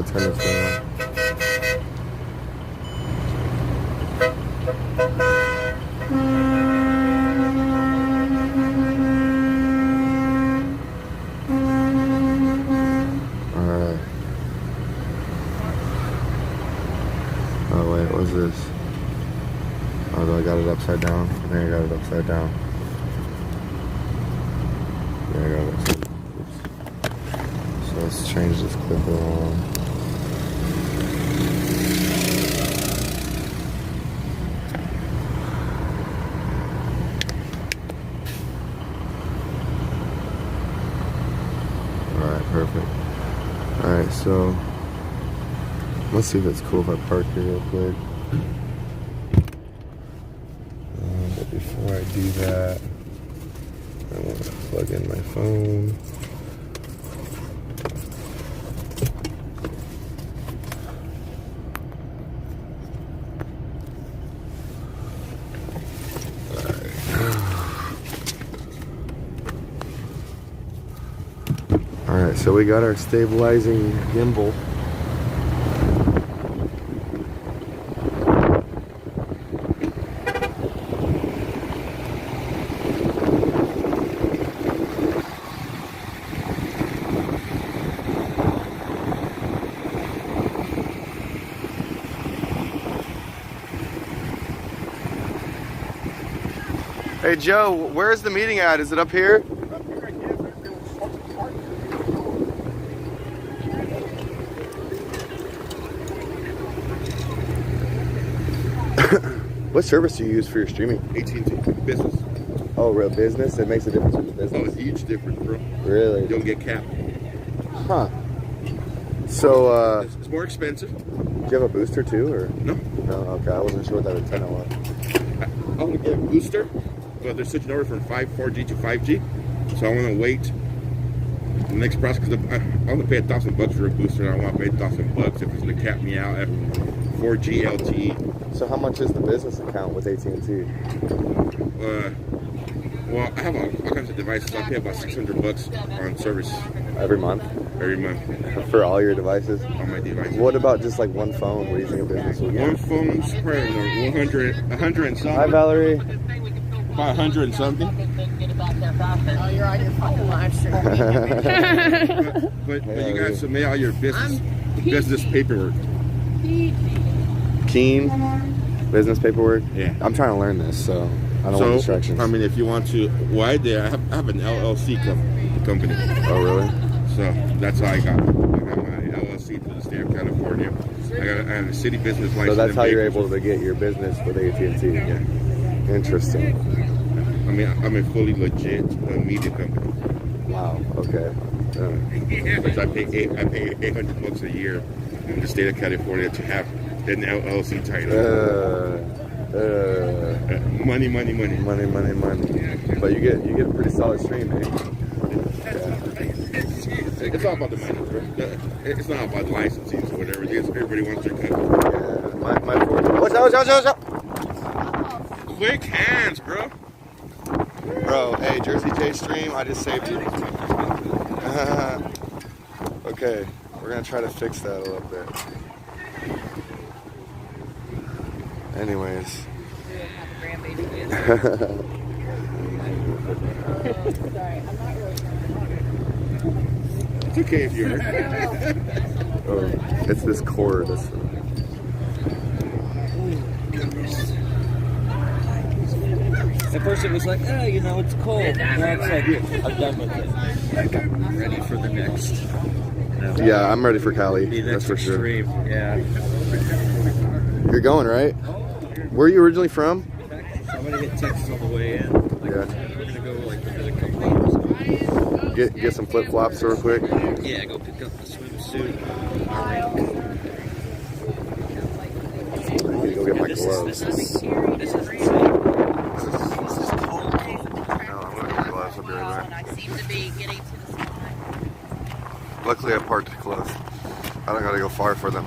gotta turn this down. Alright. Oh wait, what's this? Oh, I got it upside down. I think I got it upside down. Yeah, I got it upside down. Oops. So let's change this clip along. Alright, perfect. Alright, so let's see if it's cool if I park here real quick. But before I do that, I want to plug in my phone. Alright, so we got our stabilizing gimbal. Hey Joe, where's the meeting at? Is it up here? What service do you use for your streaming? AT&T business. Oh, real business? It makes a difference with the business? Oh, it's a huge difference, bro. Really? You don't get capped. Huh. So, it's more expensive. Do you have a booster too, or? No. No, okay. I wasn't sure what that antenna was. I want to get a booster, but they're switching over from 4G to 5G. So I want to wait the next process, because I want to pay $1,000 for a booster, and I want to pay $1,000 if it's going to cap me out at 4G LTE. So how much is the business account with AT&T? Well, I have all kinds of devices. I pay about $600 on service. Every month? Every month. For all your devices? All my devices. What about just like one phone? We're using a business one. One phone's probably 100 and something. Hi, Valerie. About 100 and something. Oh, you're on your phone live stream. but you gotta submit all your business paperwork. Keen? Business paperwork? Yeah. I'm trying to learn this, so I don't want distractions. I mean, if you want to, well, I have an LLC company. Oh, really? So that's how I got my LLC to the state of California. I have a city business license. So that's how you're able to get your business with AT&T? Yeah. Interesting. I mean, I'm a fully legit media company. Wow, okay. Because I pay $800 a year in the state of California to have an LLC title. Money. Money. But you get a pretty solid stream, eh? It's all about the money, bro. It's not about the licenses or whatever it is. Everybody wants their cut. Yeah. Watch out. Quick hands, bro. Bro, hey, Jersey J stream, I just saved you. Okay, we're gonna try to fix that a little bit. Anyways. Sorry, I'm not really It's okay if you're. Oh, it's this cord. At first it was like, oh, you know, it's cold. Now it's like, I'm done with it. I'm ready for the next. Yeah, I'm ready for Cali. The That's next for sure. extreme. Yeah. You're going, right? Where are you originally from? I'm gonna hit Texas on the way in. Yeah. We're gonna go like within a couple hours. Get some flip flops real quick. Yeah, go pick up the swimsuit. I need to go get my gloves. This is insane. This is cold. No, I'm gonna get my gloves. I'll be right back. I seem to be getting to the spot. Luckily, I parked close. I don't gotta go far for them.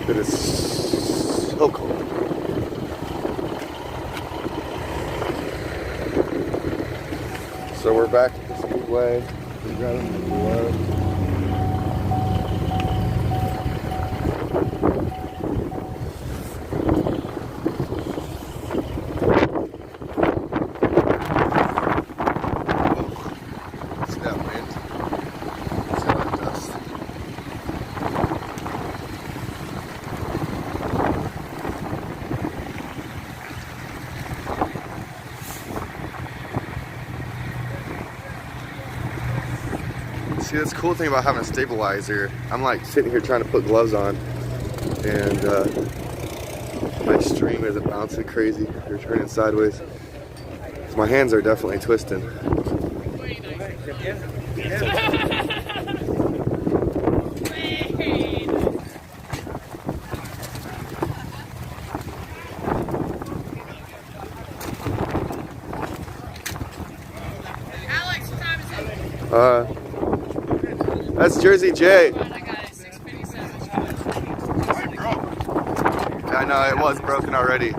It is so cold. we're back at the speedway. We're grabbing the blood. See that wind? See all that dust? See, that's the cool thing about having a stabilizer. I'm like sitting here trying to put gloves on, and my stream isn't bouncing crazy or turning sideways. So my hands are definitely twisting. Alex, what time is it? That's Jersey J. I got it, 6:57. I know it was broken already.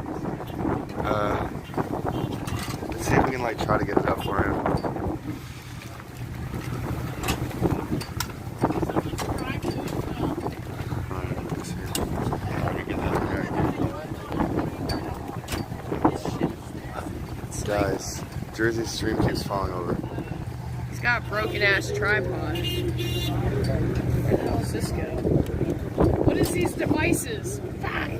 Let's see if we can like try to get it up for him. Guys, Jersey's stream keeps falling over. It's got a broken ass tripod. Where the hell does this go? What is these devices? Fuck!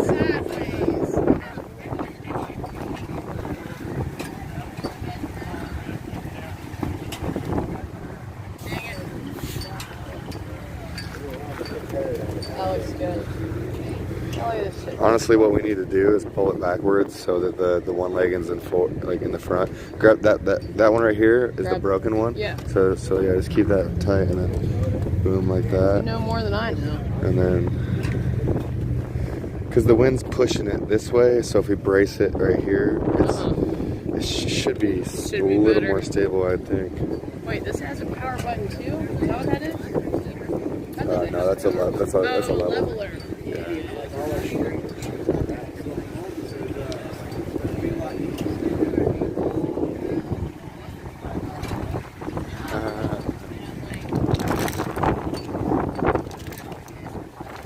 Sideways. Dang it. That looks good. Honestly, what we need to do is pull it backwards so that the one leg is in the front. Grab that one right here is the broken one. Yeah. So yeah, just keep that tight and then boom like that. You know more than I know. And then, because the wind's pushing it this way, so if we brace it right here, it should be a little better. more stable, I think. Wait, this has a power button too? Is that what that is? No, that's a level. Leveler.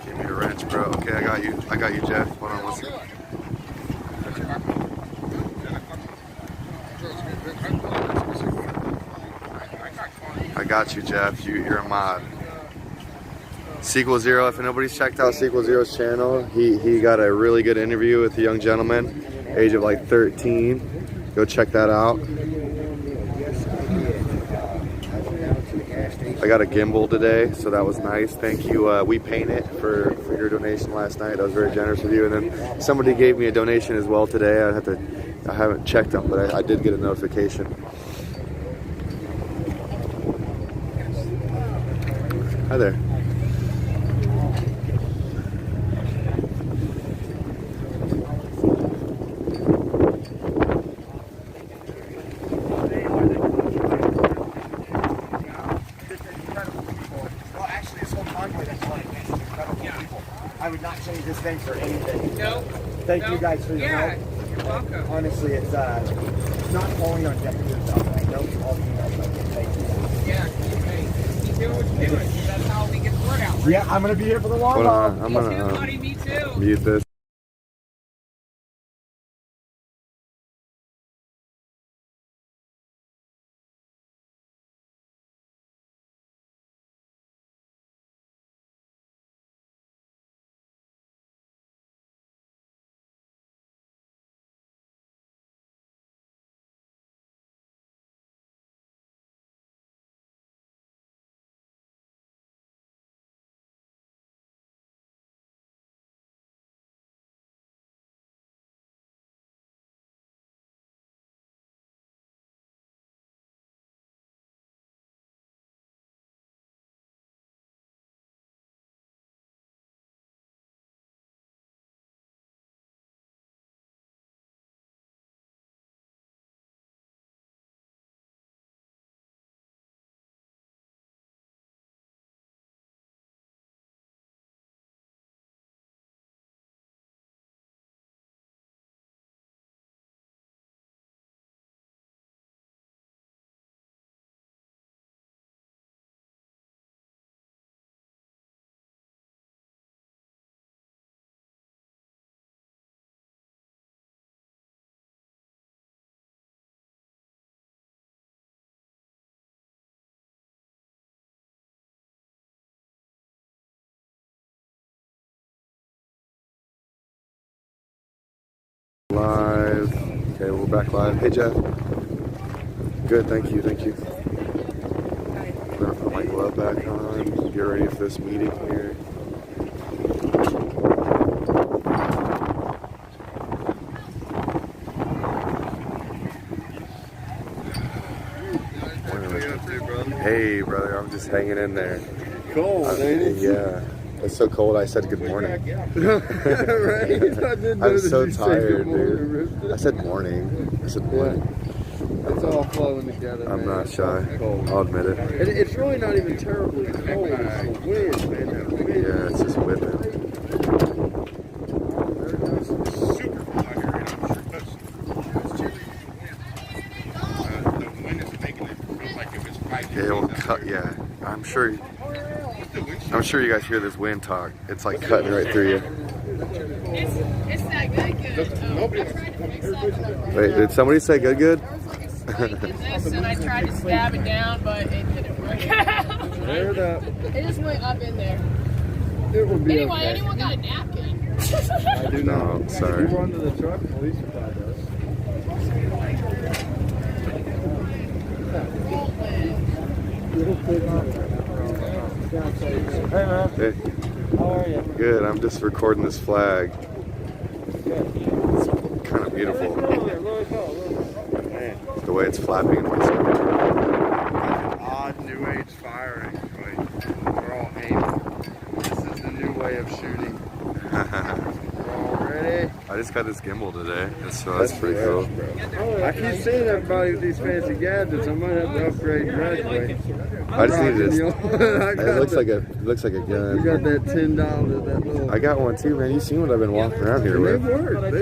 Give me a wrench, bro. Okay, I got you, Jeff. Hold on, one second. I got you, Jeff. You're a mod. Sequel Zero. If nobody's checked out Sequel Zero's channel, he got a really good interview with a young gentleman, age of like 13. Go check that out. I got a gimbal today, so that was nice. Thank you. We painted for your donation last night. That was very generous of you. And then somebody gave me a donation as well today. I haven't checked them, but I did get a notification. Hi there. I would not change this thing for anything. No. Thank you guys for your help. You're welcome. Honestly, it's not falling on deaf ears out there. No, all females like it. Thank you. Yeah, keep doing what you're doing. That's how we get the word out. Yeah, I'm gonna be here for the long Hold haul. on, I'm Me too, gonna buddy. Me too. mute this. Live. Okay, we're back live. Hey, Jeff. Good, thank you, thank you. I'm gonna put my glove back on, get ready for this meeting here. Hey, brother, I'm just hanging in there. Cold, ain't it? Yeah. It's so cold, I said good morning. Right? I'm so tired, dude. I said morning. I said morning. It's all flowing together. I'm man. not shy. It's cold. I'll admit it. And it's really not even terribly cold. It's the wind, man. That wind. Yeah, it's just whipping. Super cold out here, and I'm sure it's chilly. The wind is making it feel like if it's 5 Yeah, it'll degrees. cut. Yeah, I'm sure you guys hear this wind talk. It's like cutting right through you. It's that good. I tried to fix that. Wait, did somebody say good? There was like a spike in this, and I tried to stab it down, but it didn't work out. Tear it up. It just went up in there. It will be Anyway, okay. anyone got a napkin? I do No, not. sorry. You run to the truck, police will find us. Hey, man. Hey, How are you? good. I'm just recording this flag. It's kind of beautiful. The way it's flapping in my screen. Odd new age firing. We're all aiming. This is the new way of shooting. We're all ready. I just got this gimbal today, so that's pretty cool. I keep seeing everybody with these fancy gadgets. I might have to upgrade and graduate. I just need this. I It got looks the- like a You gun. got that $10, that little. I got one too, man. You seen what I've been walking around here They with? work.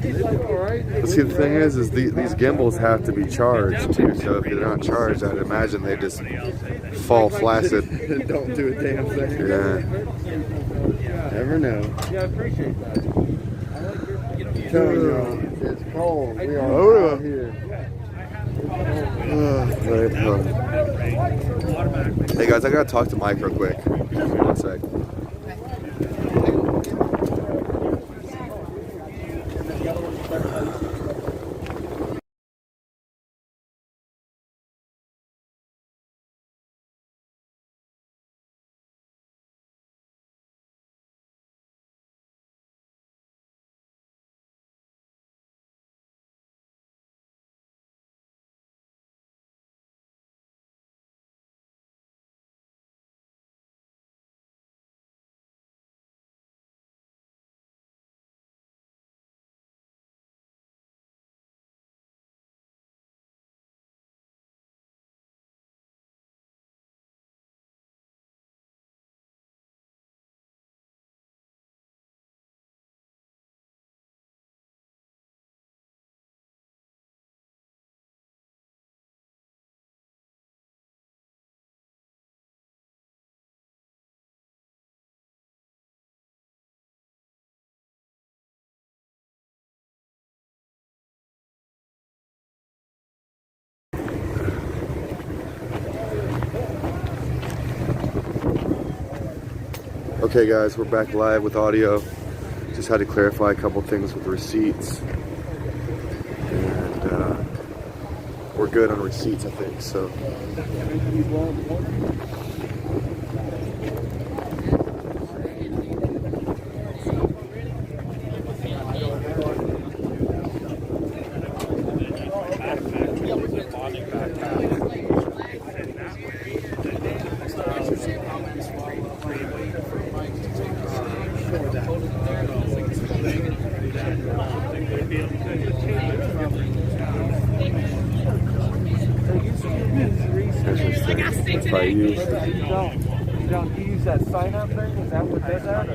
They look all right. But see, the thing is these gimbals have to be charged too. So if they're not charged, I'd imagine they just fall flaccid. Don't do a damn thing. Yeah. Never know. Yeah, I appreciate that. Telling y'all, it's cold. We are out here. Hey guys, I gotta talk to Mike real quick. 1 sec. Okay guys, we're back live with audio. Just had to clarify a couple things with receipts. And we're good on receipts, I think, so. That's by you. You don't use that sign up thing? Is that what does that?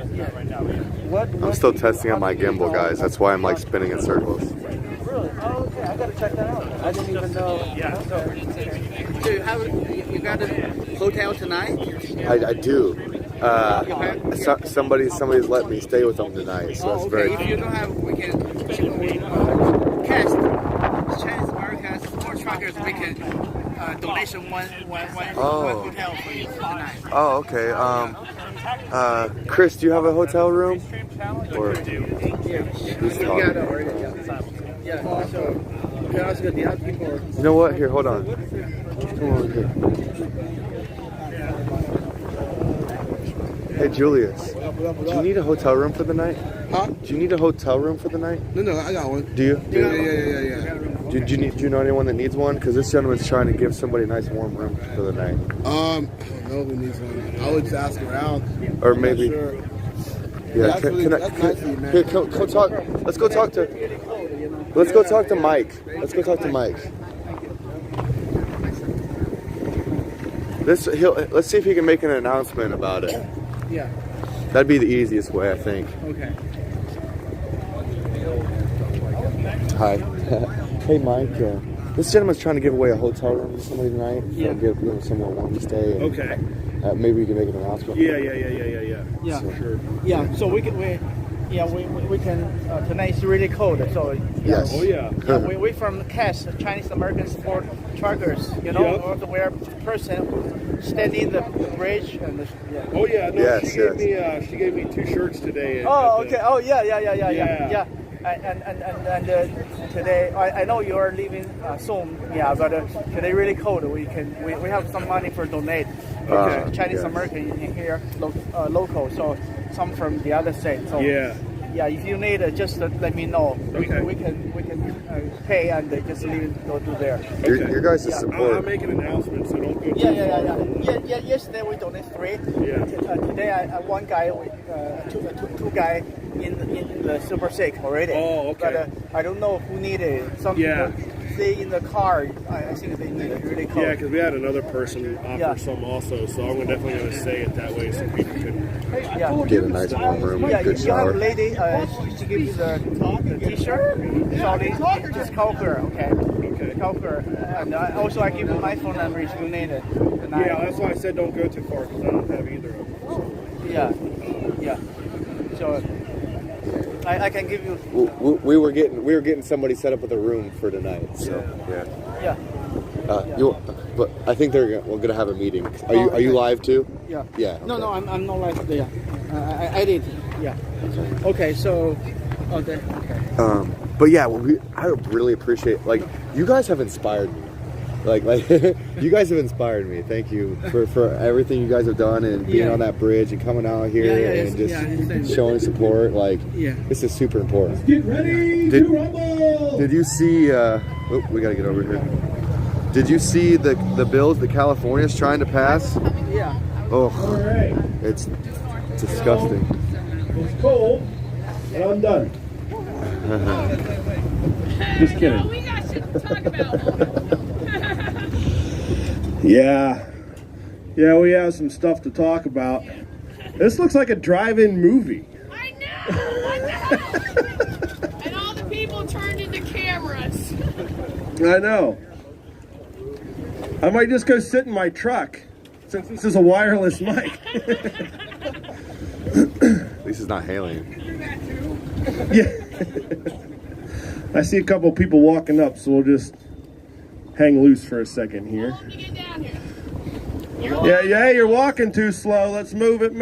I'm still testing out my gimbal, guys. That's why I'm like spinning in circles. Really? Oh, okay. I gotta check that out. I didn't even know. So you got a hotel tonight? I do. Somebody's let me stay with them tonight, so that's very If you don't have, we can cast Chinese Americans or truckers. We can donation one hotel for you tonight. Oh, okay. Chris, do you have a hotel room? Or Yeah, so you can ask the other people. you know what? Here, hold on. Come over here. Hey, Julius. Do you need a hotel room for the night? Huh? Do you need a hotel room for the night? No, I got one. Do you? Yeah. Do you know anyone that needs one? Because this gentleman's trying to give somebody a nice warm room for the night. I don't know who needs one. I would just ask around. Or I'm not maybe. sure. Yeah. That's really- that's nice of you, man. Here, go talk. Let's go talk to. Let's go talk to Mike. Let's go talk to Mike. Let's see if he can make an announcement about it. Yeah. That'd be the easiest way, I think. Okay. Hi. Hey, Mike. This gentleman's trying to give away a hotel room to somebody tonight. Yeah. Give someone warm to stay. And, Okay. Maybe we can make an announcement. Yeah. Yeah. So- Sure. Yeah. So we can tonight it's really cold. So Yes. Oh yeah. we from CAS, Chinese American Support Truckers. You know, Yep. or the where person standing in the bridge and yeah. Oh yeah. No, Yes, she gave me 2 shirts today. Oh, at okay. the- Oh, yeah. Yeah. And today, I know you are leaving soon. Yeah, but today really cold. We have some money for donate. Chinese yes. American in here, local. So some from the other state. So Yeah. yeah. If you need, just let me know. Okay. We can pay and just leave it go to there. Your guys' Yeah. I'll support. make an announcement, so don't go too Yeah. Yesterday we donate 3. Yeah. Today one guy, two guy in the super sick already. Oh, okay. But I don't know who needed it. Some Yeah. people stay in the car. I think they need it really cold. Yeah, because we had another person offer Yeah. some also, so I'm definitely going to say it that way so people can. Yeah. Get a nice warm room, Yeah, good you have a shower. lady. She give you the T-shirt. Sorry, just call her. Okay. Okay. Call her. And also I give you my phone number if you need it. And Yeah, that's why I said don't go too far because I don't have either of them. Yeah. So I can give you. We were getting somebody set up with a room for tonight. So yeah. Yeah. But I think we're gonna have a meeting. Are you okay. live too? Yeah. Yeah. No, okay. I'm not like yeah. I did. Yeah. Okay, so. Okay. But yeah, I really appreciate you guys have inspired me. Like you guys have inspired me. Thank you for everything you guys have done and being Yeah. on that bridge and coming out here and just understand. showing support. Yeah. This is super important. Get ready to rumble! Did you see? We gotta get over here. Did you see the bills that California's trying to pass? Yeah. Oh, All right. it's disgusting. It's cold, and I'm done. Just kidding. We got shit to talk about. Yeah, we have some stuff to talk about. This looks like a drive-in movie. I know. What the hell? And all the people turned into cameras. I know. I might just go sit in my truck since this is a wireless mic. At least it's not hailing. Yeah. I see a couple people walking up, so we'll just hang loose for a second here. Hold me, get down here. Yeah, you're walking too slow. Let's move it.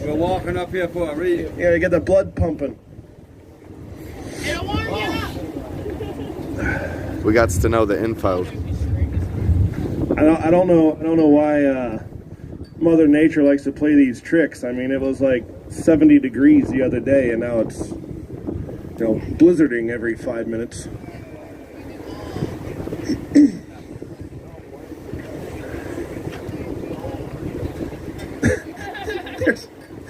We're walking up here for a reason. Yeah, you get the blood pumping. It'll warm you up. We got to know the info. I don't know why Mother Nature likes to play these tricks. I mean, it was like 70 degrees the other day, and now it's blizzarding every 5 minutes.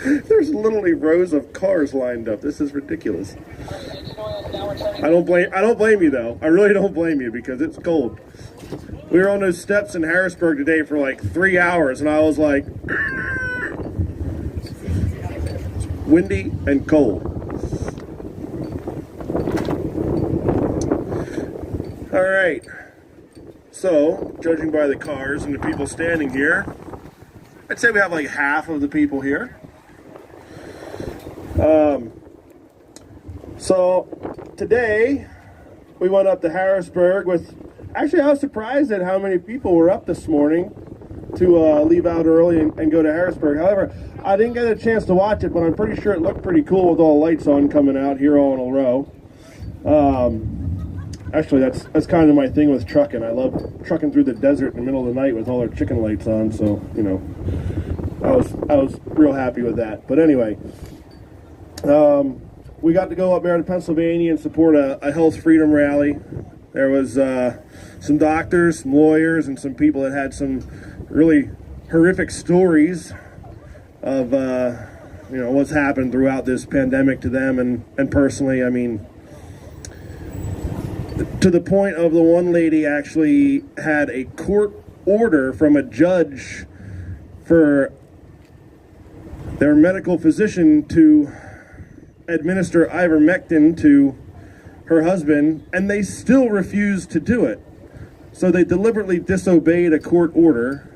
There's literally rows of cars lined up. This is ridiculous. I don't blame you though. I really don't blame you because it's cold. We were on those steps in Harrisburg today for like 3 hours, and I was like, windy and cold. All right. So, judging by the cars and the people standing here, I'd say we have like half of the people here. So today we went up to Harrisburg with, actually I was surprised at how many people were up this morning. to leave out early and go to Harrisburg. However, I didn't get a chance to watch it, but I'm pretty sure it looked pretty cool with all the lights on coming out here all in a row. Actually, that's kind of my thing with trucking. I love trucking through the desert in the middle of the night with all our chicken lights on. So, you know, I was real happy with that. But anyway, we got to go up there to Pennsylvania and support a health freedom rally. There was some doctors, some lawyers, and some people that had some really horrific stories of you know, what's happened throughout this pandemic to them and personally. I mean, to the point of the one lady actually had a court order from a judge for their medical physician to administer ivermectin to her husband, and they still refused to do it. So they deliberately disobeyed a court order,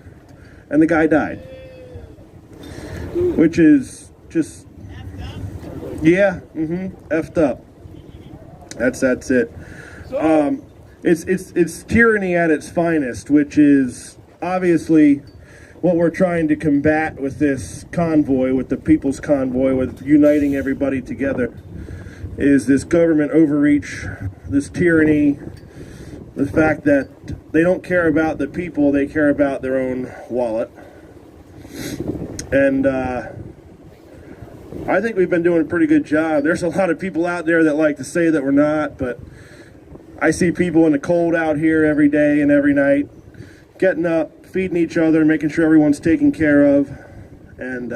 and the guy died. Which is just, yeah, effed up. That's it. It's tyranny at its finest, which is obviously what we're trying to combat with this convoy, with the People's Convoy, with uniting everybody together, is this government overreach, this tyranny, the fact that they don't care about the people, they care about their own wallet. And I think we've been doing a pretty good job. There's a lot of people out there that like to say that we're not, but I see people in the cold out here every day and every night, getting up, feeding each other, making sure everyone's taken care of, and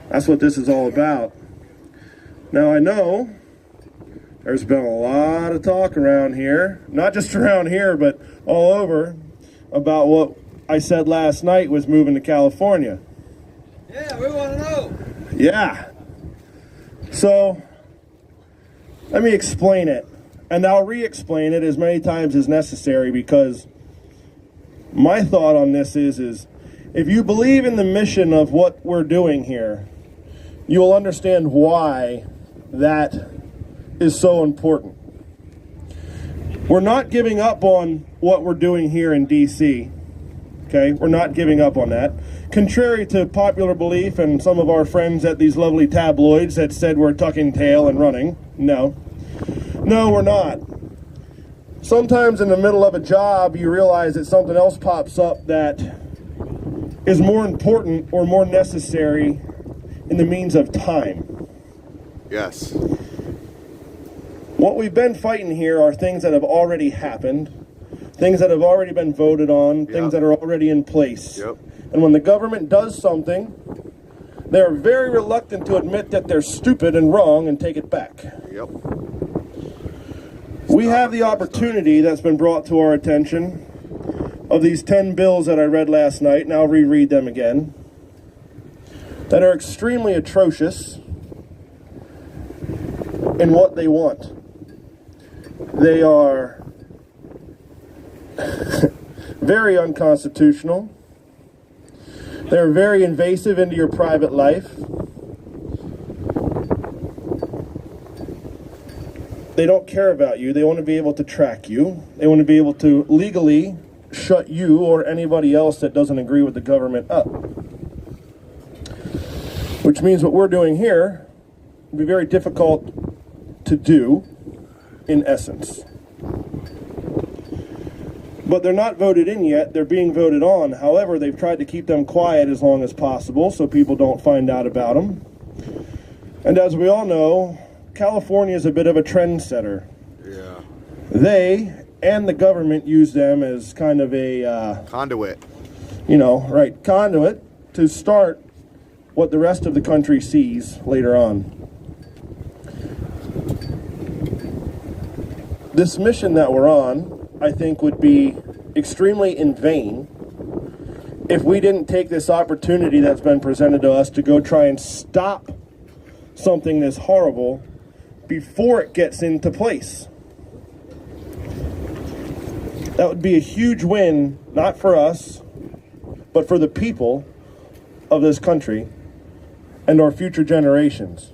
that's what this is all about. Now, I know there's been a lot of talk around here, not just around here, but all over, about what I said last night was moving to California. Yeah, we want to know. Yeah. So, let me explain it. And I'll re-explain it as many times as necessary, because my thought on this is if you believe in the mission of what we're doing here, you will understand why that is so important. We're not giving up on what we're doing here in D.C., okay? We're not giving up on that. Contrary to popular belief and some of our friends at these lovely tabloids that said we're tucking tail and running, no, we're not. Sometimes in the middle of a job, you realize that something else pops up that is more important or more necessary in the means of time. Yes. What we've been fighting here are things that have already happened, things that have already been voted on, things that are already in place. Yep. And when the government does something, they're very reluctant to admit that they're stupid and wrong and take it back. Yep. We have the opportunity that's been brought to our attention of these 10 bills that I read last night, and I'll reread them again, that are extremely atrocious in what they want. They are very unconstitutional. They're very invasive into your private life. They don't care about you. They want to be able to track you. They want to be able to legally shut you or anybody else that doesn't agree with the government up. Which means what we're doing here will be very difficult to do, in essence. But they're not voted in yet. They're being voted on. However, they've tried to keep them quiet as long as possible so people don't find out about them. And as we all know, California is a bit of a trendsetter. Yeah. They and the government use them as kind of a Conduit. Conduit to start what the rest of the country sees later on. This mission that we're on, I think, would be extremely in vain if we didn't take this opportunity that's been presented to us to go try and stop something this horrible before it gets into place. That would be a huge win, not for us, but for the people of this country and our future generations.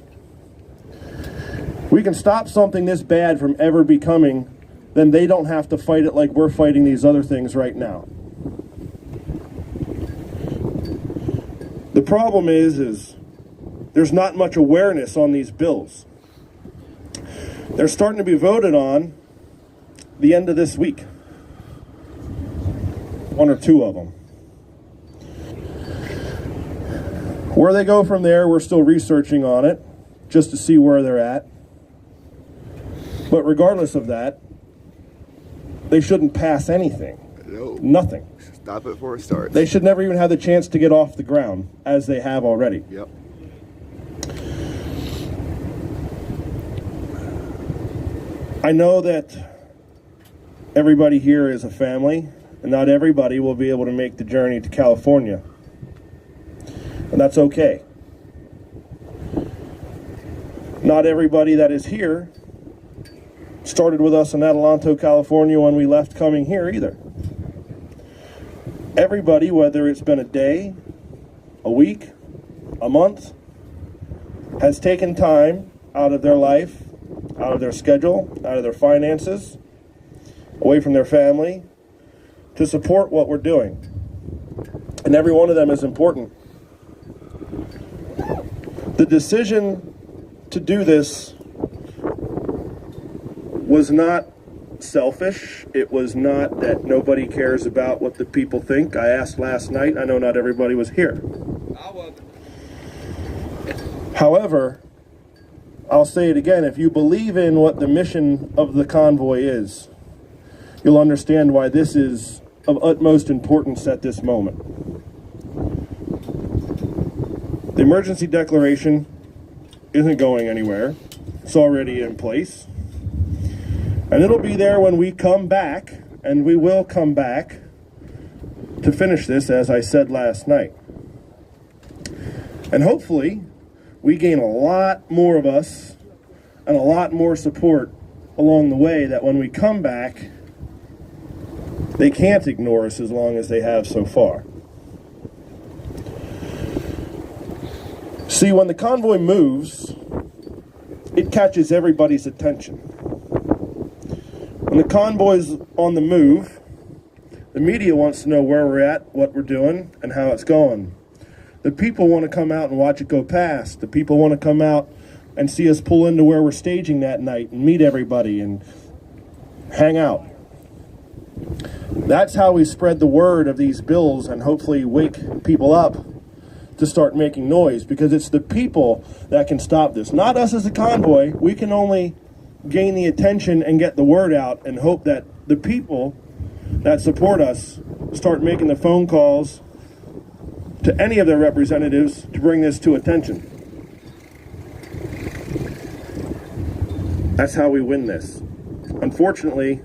We can stop something this bad from ever becoming, then they don't have to fight it like we're fighting these other things right now. The problem is there's not much awareness on these bills. They're starting to be voted on the end of this week. One or two of them. Where they go from there, we're still researching on it, just to see where they're at. But regardless of that, they shouldn't pass anything. No. Nothing. Stop it before it starts. They should never even have the chance to get off the ground, as they have already. Yep. I know that everybody here is a family, and not everybody will be able to make the journey to California. And that's okay. Not everybody that is here started with us in Adelanto, California when we left coming here either. Everybody, whether it's been a day, a week, a month, has taken time out of their life, out of their schedule, out of their finances, away from their family, to support what we're doing. And every one of them is important. The decision to do this was not selfish. It was not that nobody cares about what the people think. I asked last night. I know not everybody was here. However, I'll say it again. If you believe in what the mission of the convoy is, you'll understand why this is of utmost importance at this moment. The emergency declaration isn't going anywhere. It's already in place. And it'll be there when we come back, and we will come back to finish this, as I said last night. And hopefully, we gain a lot more of us and a lot more support along the way, that when we come back, they can't ignore us as long as they have so far. See, when the convoy moves, it catches everybody's attention. When the convoy's on the move, the media wants to know where we're at, what we're doing, and how it's going. The people want to come out and watch it go past. The people want to come out and see us pull into where we're staging that night and meet everybody and hang out. That's how we spread the word of these bills and hopefully wake people up to start making noise, because it's the people that can stop this. Not us as a convoy. We can only gain the attention and get the word out and hope that the people that support us start making the phone calls to any of their representatives to bring this to attention. That's how we win this. Unfortunately,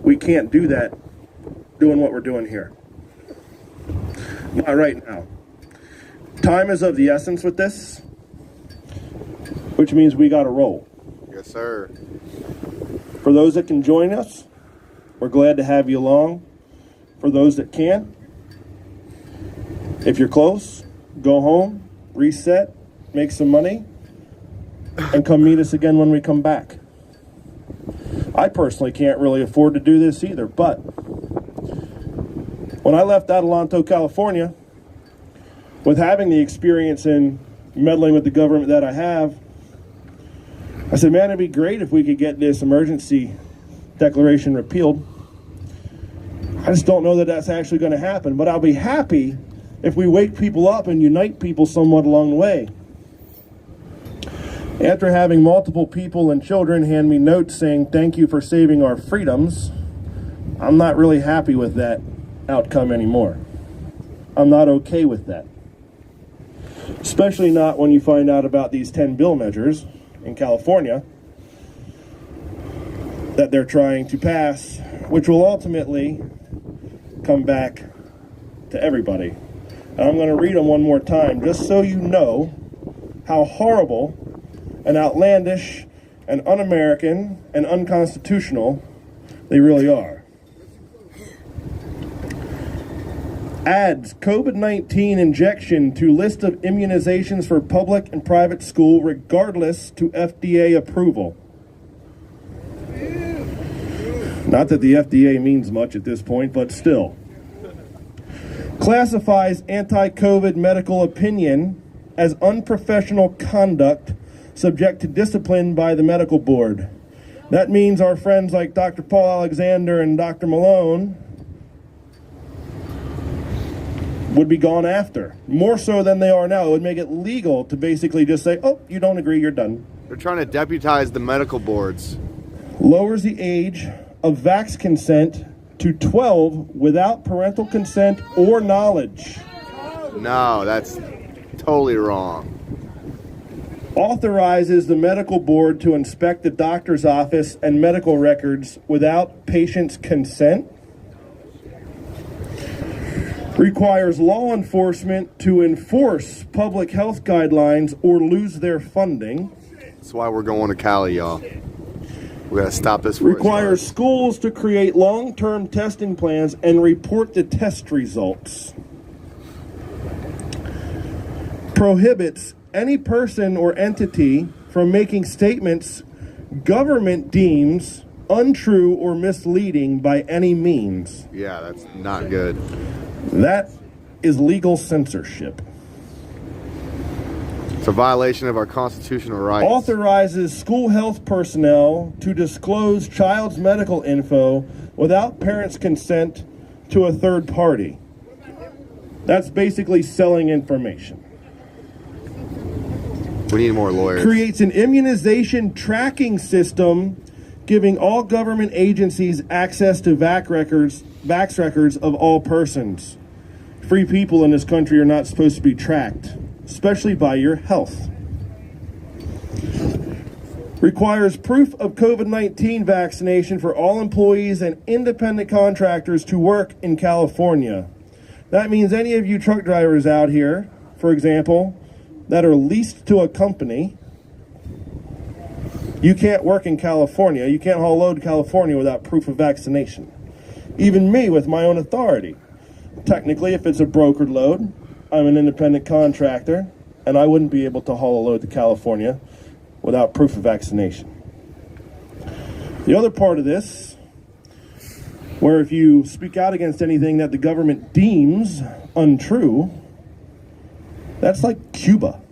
we can't do that doing what we're doing here. Not right now. Time is of the essence with this, which means we got to roll. Yes, sir. For those that can join us, we're glad to have you along. For those that can't, if you're close, go home, reset, make some money, and come meet us again when we come back. I personally can't really afford to do this either, but when I left Adelanto, California, with having the experience in meddling with the government that I have, I said, man, it'd be great if we could get this emergency declaration repealed. I just don't know that that's actually going to happen, but I'll be happy if we wake people up and unite people somewhat along the way. After having multiple people and children hand me notes saying, thank you for saving our freedoms, I'm not really happy with that outcome anymore. I'm not okay with that. Especially not when you find out about these 10 bill measures in California that they're trying to pass, which will ultimately come back to everybody. And I'm going to read them one more time just so you know how horrible and outlandish and un-American and unconstitutional they really are. Adds COVID-19 injection to list of immunizations for public and private school regardless to FDA approval. Not that the FDA means much at this point, but still. classifies anti-COVID medical opinion as unprofessional conduct subject to discipline by the medical board. That means our friends like Dr. Paul Alexander and Dr. Malone would be gone after, more so than they are now. It would make it legal to basically just say, oh, you don't agree, you're done. They're trying to deputize the medical boards. Lowers the age of vax consent to 12 without parental consent or knowledge. No, that's totally wrong. Authorizes the medical board to inspect the doctor's office and medical records without patient's consent. Requires law enforcement to enforce public health guidelines or lose their funding. That's why we're going to Cali, y'all. We gotta stop this. Requires schools to create long-term testing plans and report the test results. Prohibits any person or entity from making statements government deems untrue or misleading by any means. Yeah, that's not good. That is legal censorship. It's a violation of our constitutional rights. Authorizes school health personnel to disclose child's medical info without parents' consent to a third party. That's basically selling information. We need more lawyers. Creates an immunization tracking system giving all government agencies access to vax records of all persons. Free people in this country are not supposed to be tracked, especially by your health. Requires proof of COVID-19 vaccination for all employees and independent contractors to work in California. That means any of you truck drivers out here, for example, that are leased to a company, you can't work in California. You can't haul load to California without proof of vaccination. Even me with my own authority. Technically, if it's a brokered load, I'm an independent contractor, and I wouldn't be able to haul a load to California without proof of vaccination. The other part of this, where if you speak out against anything that the government deems untrue, that's like Cuba.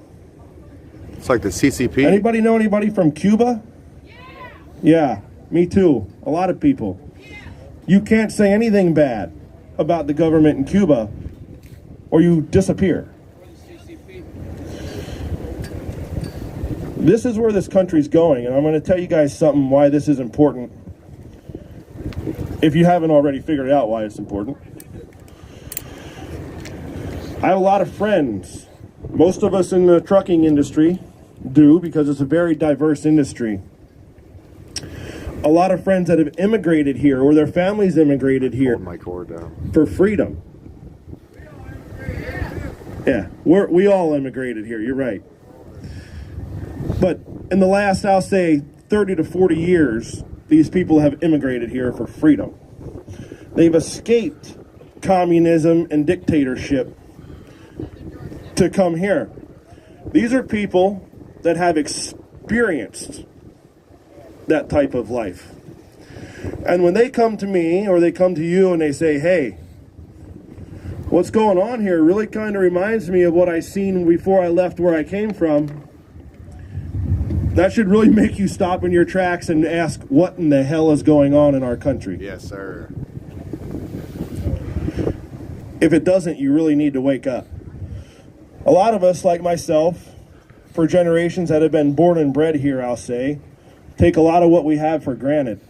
It's like the CCP. Anybody know anybody from Cuba? Yeah, me too. A lot of people. You can't say anything bad about the government in Cuba or you disappear. This is where this country's going, and I'm going to tell you guys something why this is important. If you haven't already figured out why it's important. I have a lot of friends. Most of us in the trucking industry do, because it's a very diverse industry. A lot of friends that have immigrated here, or their families immigrated here Hold my cord down. for freedom. Yeah, we all immigrated here, you're right. But in the last, I'll say, 30 to 40 years, these people have immigrated here for freedom. They've escaped communism and dictatorship to come here. These are people that have experienced that type of life. And when they come to me or they come to you and they say, hey, what's going on here really kind of reminds me of what I seen before I left where I came from, that should really make you stop in your tracks and ask what in the hell is going on in our country. Yes, sir. If it doesn't, you really need to wake up. A lot of us, like myself, for generations that have been born and bred here, I'll say, take a lot of what we have for granted.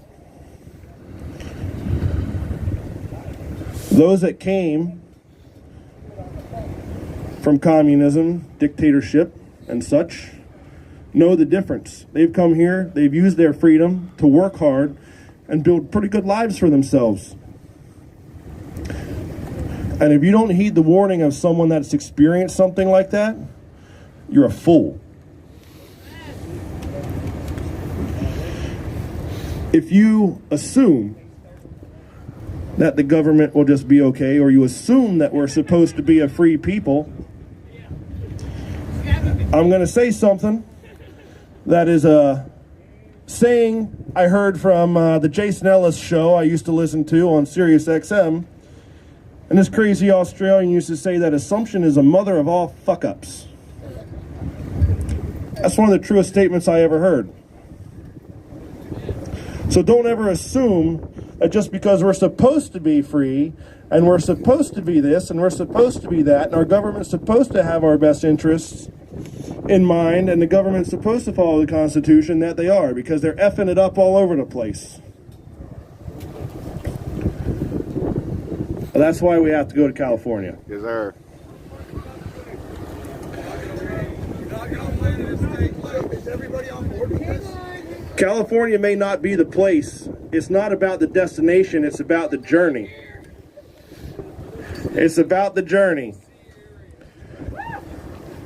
Those that came from communism, dictatorship, and such know the difference. They've come here, they've used their freedom to work hard and build pretty good lives for themselves. And if you don't heed the warning of someone that's experienced something like that, you're a fool. If you assume that the government will just be okay, or you assume that we're supposed to be a free people, I'm going to say something that is a saying I heard from the Jason Ellis show I used to listen to on Sirius XM. And this crazy Australian used to say that assumption is a mother of all fuck-ups. That's one of the truest statements I ever heard. So don't ever assume that just because we're supposed to be free, and we're supposed to be this, and we're supposed to be that, and our government's supposed to have our best interests in mind, and the government's supposed to follow the Constitution, that they are, because they're effing it up all over the place. That's why we have to go to California. Yes, sir. California may not be the place. It's not about the destination, it's about the journey. It's about the journey.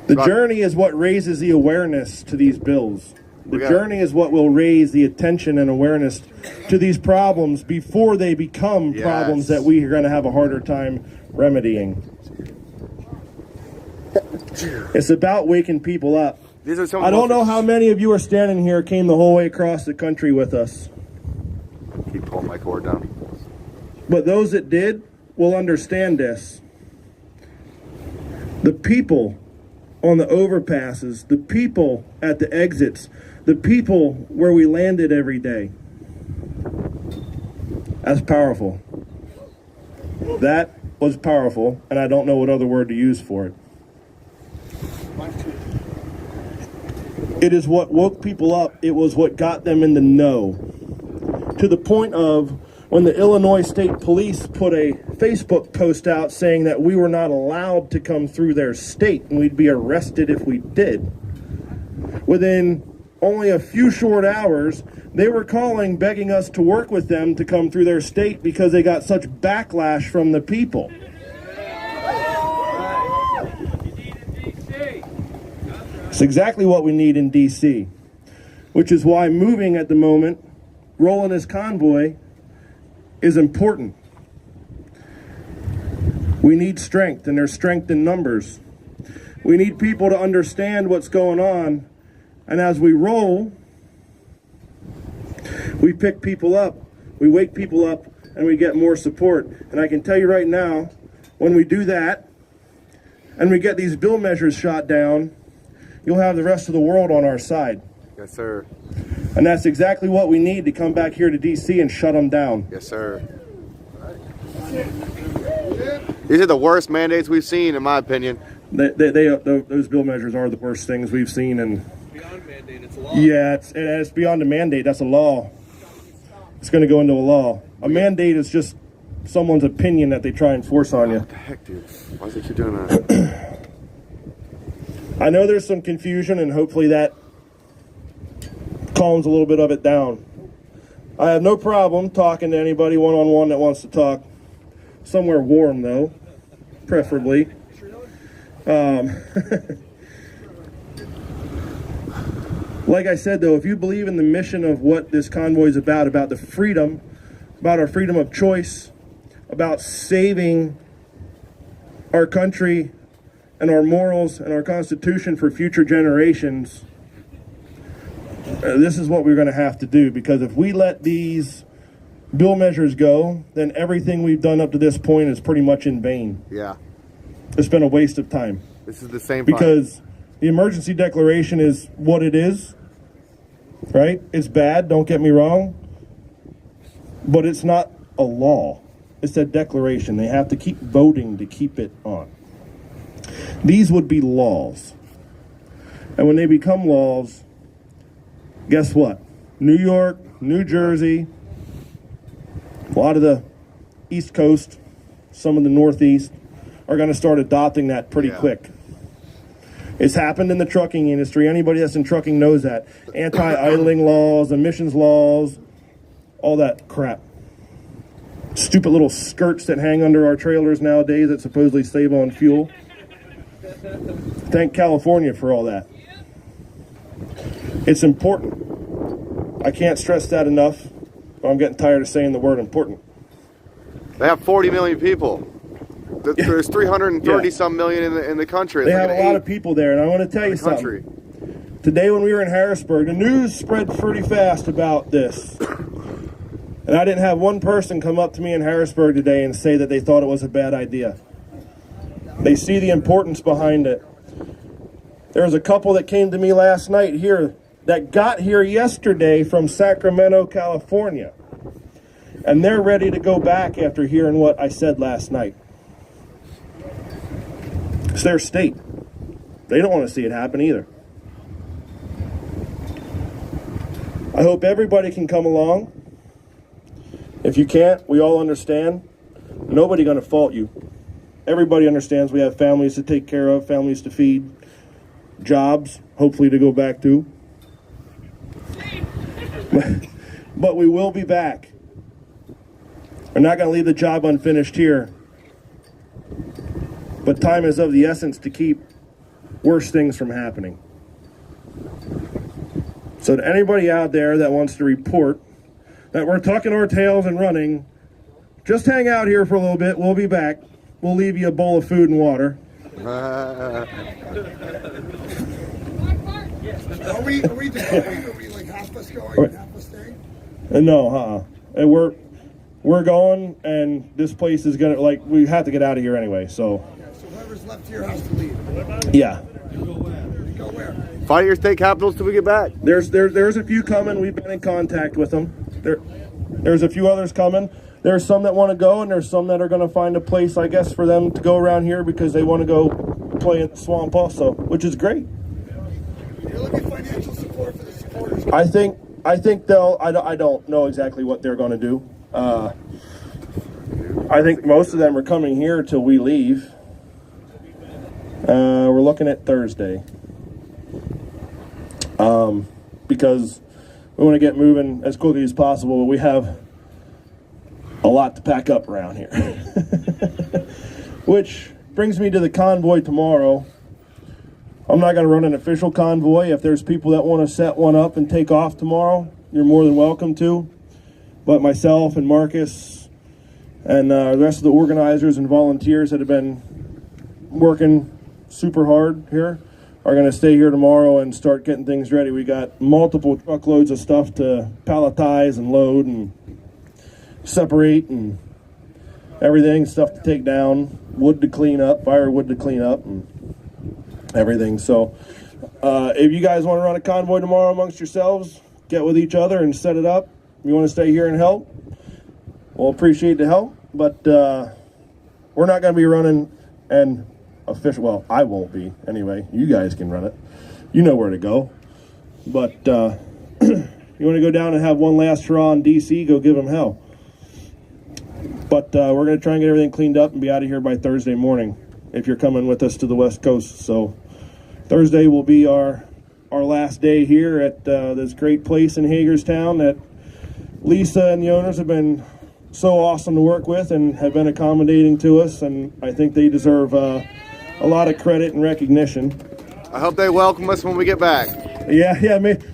The journey is what raises the awareness to these bills. The journey is what will raise the attention and awareness to these problems before they become problems that we are going to have a harder time remedying. It's about waking people up. I don't know how many of you are standing here came the whole way across the country with us. Keep pulling my cord down. But those that did will understand this. The people on the overpasses, the people at the exits, the people where we landed every day. That's powerful. That was powerful, and I don't know what other word to use for it. It is what woke people up. It was what got them in the know. To the point of when the Illinois State Police put a Facebook post out saying that we were not allowed to come through their state and we'd be arrested if we did. Within only a few short hours, they were calling, begging us to work with them to come through their state because they got such backlash from the people. It's exactly what we need in D.C., which is why moving at the moment, rolling this convoy, is important. We need strength, and there's strength in numbers. We need people to understand what's going on, and as we roll, we pick people up, we wake people up, and we get more support. And I can tell you right now, when we do that, and we get these bill measures shot down, you'll have the rest of the world on our side. Yes, sir. And that's exactly what we need to come back here to D.C. and shut them down. Yes, sir. These are the worst mandates we've seen, in my opinion. Those bill measures are the worst things we've seen. And Beyond mandate, it's a law. yeah, it's beyond a mandate. That's a law. It's going to go into a law. A mandate is just someone's opinion that they try and force on you. What the heck, dude? Why does he keep doing that? I know there's some confusion, and hopefully that calms a little bit of it down. I have no problem talking to anybody one-on-one that wants to talk. Somewhere warm, though, preferably. Like I said, though, if you believe in the mission of what this convoy is about the freedom, about our freedom of choice, about saving our country and our morals and our Constitution for future generations, this is what we're going to have to do, because if we let these bill measures go, then everything we've done up to this point is pretty much in vain. Yeah. It's been a waste of time. This is the same because the emergency declaration is what it is, right? It's bad, don't get me wrong, but it's not a law. It's a declaration. They have to keep voting to keep it on. These would be laws. And when they become laws, guess what? New York, New Jersey, a lot of the East Coast, some of the Northeast, are going to start adopting that pretty quick. It's happened in the trucking industry. Anybody that's in trucking knows that. Anti-idling laws, emissions laws, all that crap. Stupid little skirts that hang under our trailers nowadays that supposedly save on fuel. Thank California for all that. It's important. I can't stress that enough. I'm getting tired of saying the word important. They have 40 million people. There's 330 some million in the country. They have a lot of people there, and I want to tell you something. Today when we were in Harrisburg, the news spread pretty fast about this. And I didn't have one person come up to me in Harrisburg today and say that they thought it was a bad idea. They see the importance behind it. There was a couple that came to me last night here that got here yesterday from Sacramento, California. And they're ready to go back after hearing what I said last night. It's their state. They don't want to see it happen either. I hope everybody can come along. If you can't, we all understand. Nobody going to fault you. Everybody understands we have families to take care of, families to feed, jobs, hopefully to go back to. But we will be back. We're not going to leave the job unfinished here. But time is of the essence to keep worse things from happening. So to anybody out there that wants to report that we're tucking our tails and running, just hang out here for a little bit. We'll be back. We'll leave you a bowl of food and water. Are we departing? Are we like half us going and half us staying? No, and we're going, and this place is gonna, like, we have to get out of here anyway. So. Yeah, so whoever's left here has to leave. Yeah. Go where? Fight your state capitals till we get back. There's a few coming. We've been in contact with them. There's a few others coming. There's some that want to go, and there's some that are going to find a place, I guess, for them to go around here because they want to go play at the swamp also, which is great. You're looking for financial support for the supporters. I think they'll. I don't know exactly what they're going to do. I think most of them are coming here till we leave. We're looking at Thursday. Because we want to get moving as quickly as possible, but we have a lot to pack up around here. Which brings me to the convoy tomorrow. I'm not going to run an official convoy. If there's people that want to set one up and take off tomorrow, you're more than welcome to. But myself and Marcus and the rest of the organizers and volunteers that have been working super hard here are going to stay here tomorrow and start getting things ready. We got multiple truckloads of stuff to palletize and load and separate and everything, stuff to take down, wood to clean up, firewood to clean up, and everything. So if you guys want to run a convoy tomorrow amongst yourselves, get with each other and set it up. If you want to stay here and help, we'll appreciate the help. But we're not going to be running an official, well, I won't be anyway. You guys can run it. You know where to go. But you want to go down and have one last hurrah in DC, go give them hell. But we're going to try and get everything cleaned up and be out of here by Thursday morning if you're coming with us to the West Coast. So Thursday will be our last day here at this great place in Hagerstown that Lisa and the owners have been so awesome to work with and have been accommodating to us, and I think they deserve a lot of credit and recognition. I hope they welcome us when we get back. Yeah,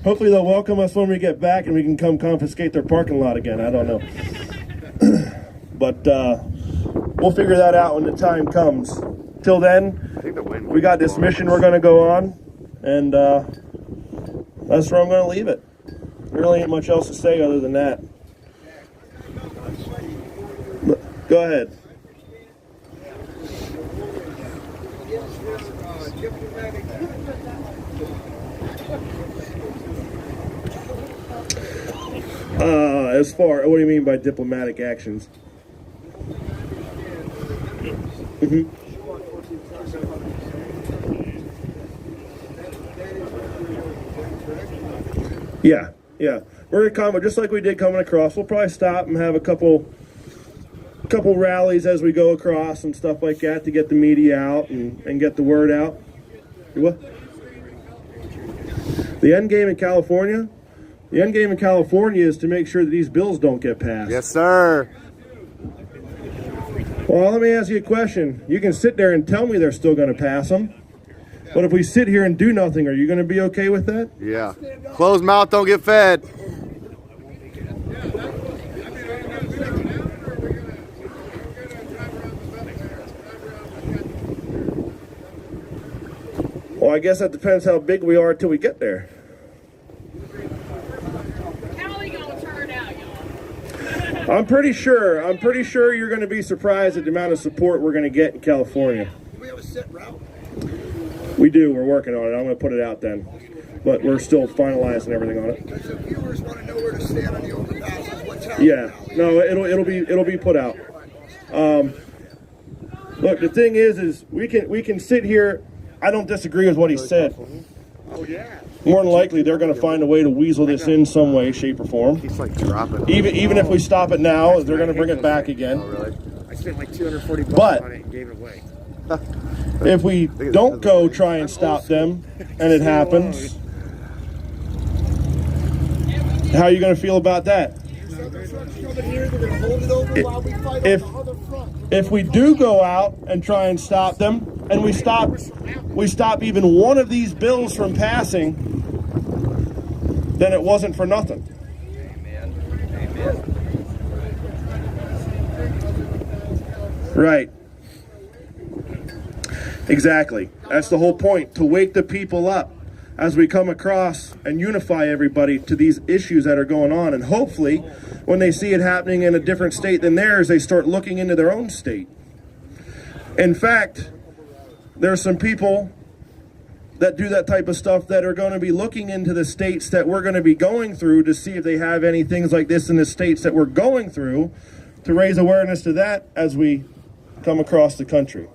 hopefully they'll welcome us when we get back and we can come confiscate their parking lot again. I don't know. But we'll figure that out when the time comes. Till then, we got this mission we're going to go on, and that's where I'm going to leave it. There really ain't much else to say other than that. Go ahead. As far, what do you mean by diplomatic actions? Mm-hmm. Yeah. We're gonna come, just like we did coming across. We'll probably stop and have a couple rallies as we go across and stuff like that to get the media out and get the word out. What? The end game in California? The end game in California is to make sure that these bills don't get passed. Yes, sir. Well, let me ask you a question. You can sit there and tell me they're still going to pass them, but if we sit here and do nothing, are you going to be okay with that? Yeah. Closed mouth don't get fed. Well, I guess that depends how big we are till we get there. How are we gonna turn out, y'all? I'm pretty sure you're going to be surprised at the amount of support we're going to get in California. Do we have a set route? We do. We're working on it. I'm going to put it out then, but we're still finalizing everything on it. Because the viewers want to know where to stand on the overpasses. What's happening? Yeah. No, it'll be put out. Look, the thing is we can sit here. I don't disagree with what he said. Oh, yeah. More than likely, they're going to find a way to weasel this in some way, shape, or form. He's like dropping. Even if we stop it now, they're going to bring it back again. Oh, really? I spent like $240 But- on it and gave it away. If we don't go try and stop them, and it happens, how are you going to feel about that? If we do go out and try and stop them, and we stop even one of these bills from passing, then it wasn't for nothing. Right. Exactly. That's the whole point, to wake the people up as we come across and unify everybody to these issues that are going on. And hopefully, when they see it happening in a different state than theirs, they start looking into their own state. In fact, there are some people that do that type of stuff that are going to be looking into the states that we're going to be going through to see if they have any things like this in the states that we're going through, to raise awareness to that as we come across the country.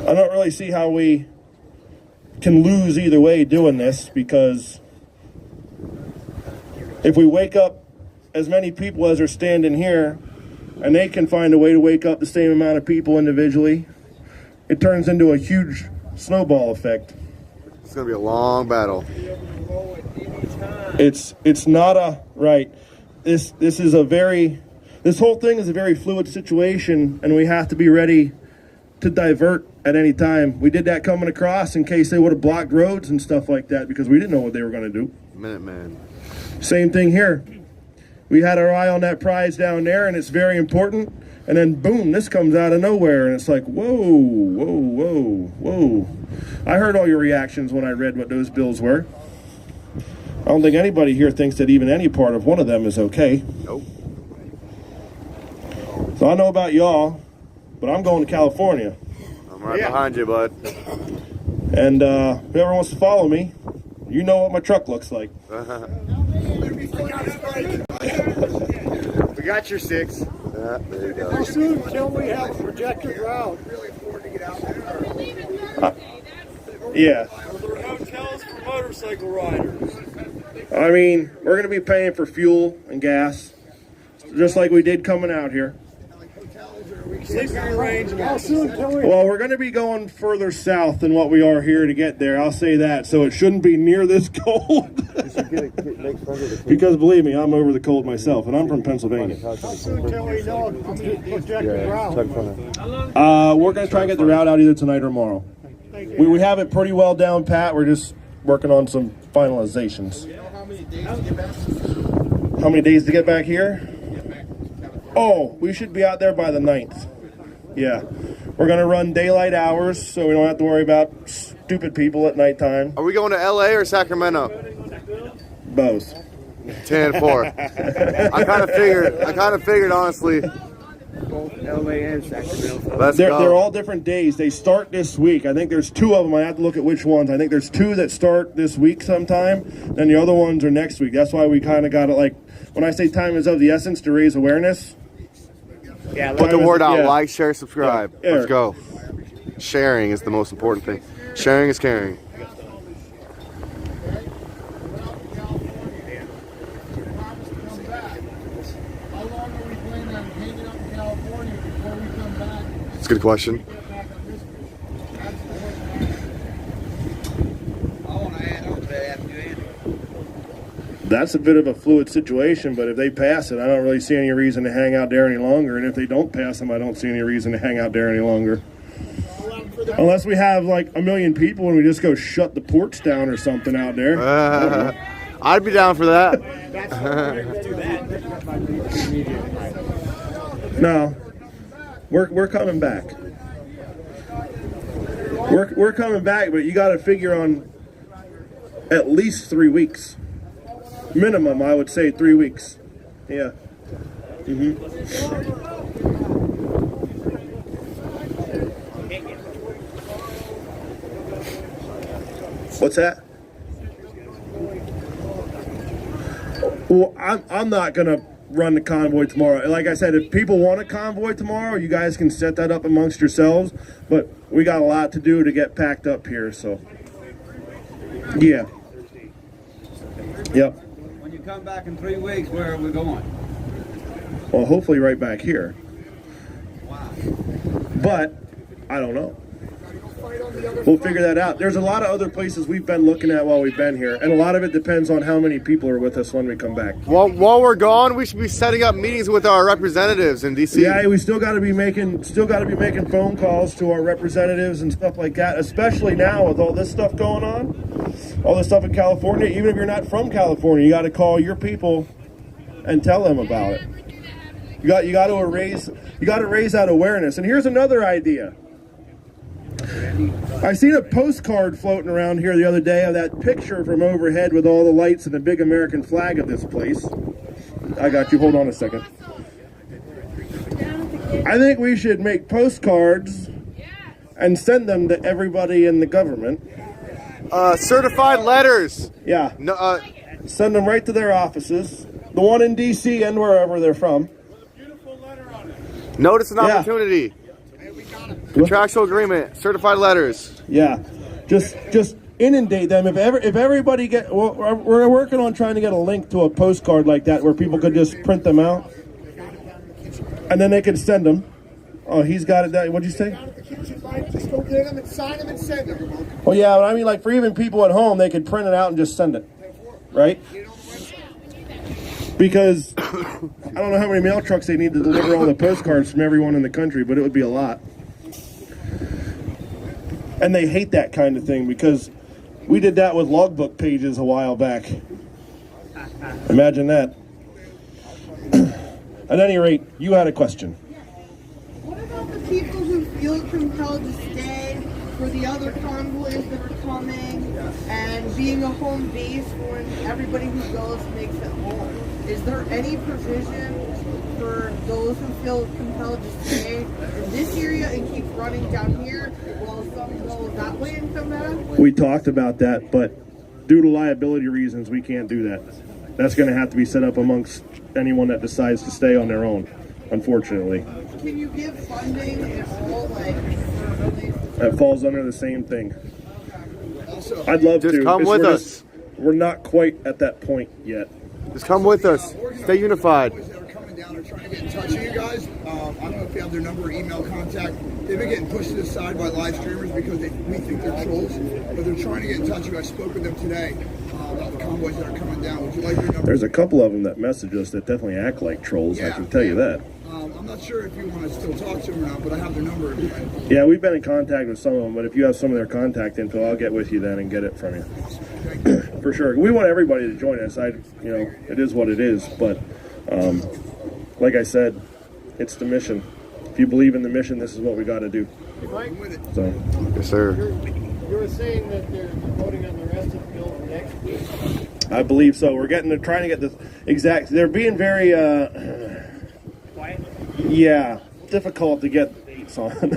I don't really see how we can lose either way doing this, because if we wake up as many people as are standing here, and they can find a way to wake up the same amount of people individually, it turns into a huge snowball effect. It's gonna be a long battle. It's not a right. This whole thing is a very fluid situation, and we have to be ready to divert at any time. We did that coming across in case they would have blocked roads and stuff like that, because we didn't know what they were going to do. Minuteman. Same thing here. We had our eye on that prize down there, and it's very important. And then boom, this comes out of nowhere, and it's like, whoa, whoa, whoa, whoa. I heard all your reactions when I read what those bills were. I don't think anybody here thinks that even any part of one of them is okay. Nope. So I know about y'all, but I'm going to California. I'm right behind you, bud. And whoever wants to follow me, you know what my truck looks like. We got your 6. Yeah, there you go. How soon till we have a projected route? Yeah. Are there hotels for motorcycle riders? I mean, we're going to be paying for fuel and gas, just like we did coming out here. Sleeping arrangements. How soon till we? Well, we're going to be going further south than what we are here to get there. I'll say that. So it shouldn't be near this cold. Because believe me, I'm over the cold myself, and I'm from Pennsylvania. How soon till we know a projected route? We're going to try and get the route out either tonight or tomorrow. We have it pretty well down pat. We're just working on some finalizations. How many days to get back here? Oh, we should be out there by the 9th. Yeah. We're going to run daylight hours, so we don't have to worry about stupid people at nighttime. Are we going to LA or Sacramento? Both. 10-4. I kind of figured, honestly. Both LA and Sacramento. Let's They're go. all different days. They start this week. I think there's 2 of them. I have to look at which ones. I think there's 2 that start this week sometime, and the other ones are next week. That's why we kind of got it, like, when I say time is of the essence to raise awareness. Yeah, Put the word out. Yeah. Like, share, subscribe. Yeah. Let's go. Sharing is the most important thing. Sharing is caring. How long are we planning on hanging out in California before we come back? It's a good question. That's a bit of a fluid situation, but if they pass it, I don't really see any reason to hang out there any longer. And if they don't pass them, I don't see any reason to hang out there any longer. Unless we have like 1 million people and we just go shut the ports down or something out there. I'd be down for that. No, we're coming back. We're coming back, but you got to figure on at least 3 weeks. Minimum, I would say 3 weeks. Yeah. What's that? Well, I'm not gonna run the convoy tomorrow. Like I said, if people want a convoy tomorrow, you guys can set that up amongst yourselves. But we got a lot to do to get packed up here, so yeah. Yep. When you come back in 3 weeks, where are we going? Well, hopefully right back here. But I don't know. We'll figure that out. There's a lot of other places we've been looking at while we've been here, and a lot of it depends on how many people are with us when we come back. While we're gone, we should be setting up meetings with our representatives in DC. Yeah, we still got to be making phone calls to our representatives and stuff like that, especially now with all this stuff going on, all this stuff in California. Even if you're not from California, you got to call your people and tell them about it. You got to raise that awareness. And here's another idea. I seen a postcard floating around here the other day of that picture from overhead with all the lights and the big American flag of this place. I got you. Hold on a second. I think we should make postcards and send them to everybody in the government. Certified letters. Yeah. No, send them right to their offices. The one in D.C. and wherever they're from. Notice an opportunity. Contractual agreement, certified letters. Yeah, just inundate them. If everybody we're working on trying to get a link to a postcard like that where people could just print them out, and then they could send them. Oh, he's got it. What'd you say? Just go get them and sign them and send them. Well, yeah, but I mean, like for even people at home, they could print it out and just send it, right? Because I don't know how many mail trucks they need to deliver all the postcards from everyone in the country, but it would be a lot. And they hate that kind of thing because we did that with logbook pages a while back. Imagine that. At any rate, you had a question. What about the people who feel compelled to stay for the other convoys that are coming and being a home base for when everybody who goes makes it home? Is there any provision for those who feel compelled to stay in this area and keep running down here while some go that way and come back? We talked about that, but due to liability reasons, we can't do that. That's going to have to be set up amongst anyone that decides to stay on their own, unfortunately. Can you give funding at all, like, for relief? That falls under the same thing. I'd love to. Just come with us. We're not quite at that point yet. Just come with us. Stay unified. That are coming down are trying to get in touch with you guys. I don't know if you have their number or email contact. They've been getting pushed to the side by live streamers because we think they're trolls. But they're trying to get in touch with you. I spoke with them today about the convoys that are coming down. Would you like their number? There's a couple of them that message us that definitely act like trolls. I can tell you that. I'm not sure if you want to still talk to them or not, but I have their number. Yeah, we've been in contact with some of them, but if you have some of their contact info, I'll get with you then and get it from you. For sure. We want everybody to join us. It is what it is, but like I said, it's the mission. If you believe in the mission, this is what we got to do. So, yes, sir. You were saying that they're voting on the rest of the bill for next week. I believe so. We're trying to get this exact. They're being very Quiet. yeah, difficult to get dates on. The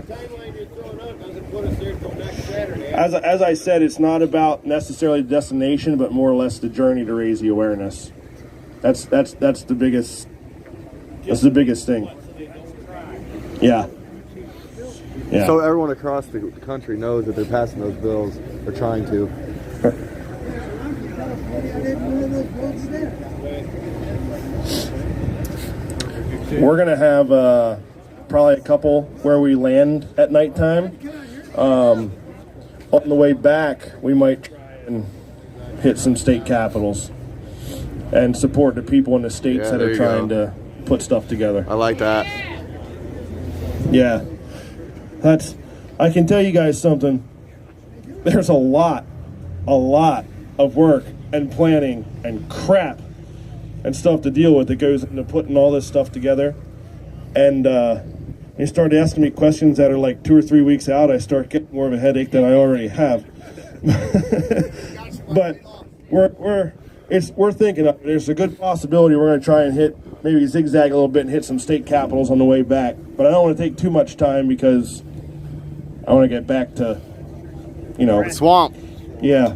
timeline you're throwing out doesn't put us there until next Saturday. As I said, it's not about necessarily the destination, but more or less the journey to raise the awareness. That's the biggest. That's the biggest thing. Yeah. Yeah. So everyone across the country knows that they're passing those bills, or trying to. We're gonna have probably a couple where we land at nighttime. On the way back, we might try and hit some state capitals and support the people in the states that are trying to put stuff together. I like that. Yeah, I can tell you guys something. There's a lot of work and planning and crap and stuff to deal with that goes into putting all this stuff together. And you start asking me questions that are like 2 or 3 weeks out, I start getting more of a headache than I already have. But we're we're thinking of it. There's a good possibility we're going to try and maybe zigzag a little bit and hit some state capitals on the way back. But I don't want to take too much time because I want to get back to, swamp. Yeah,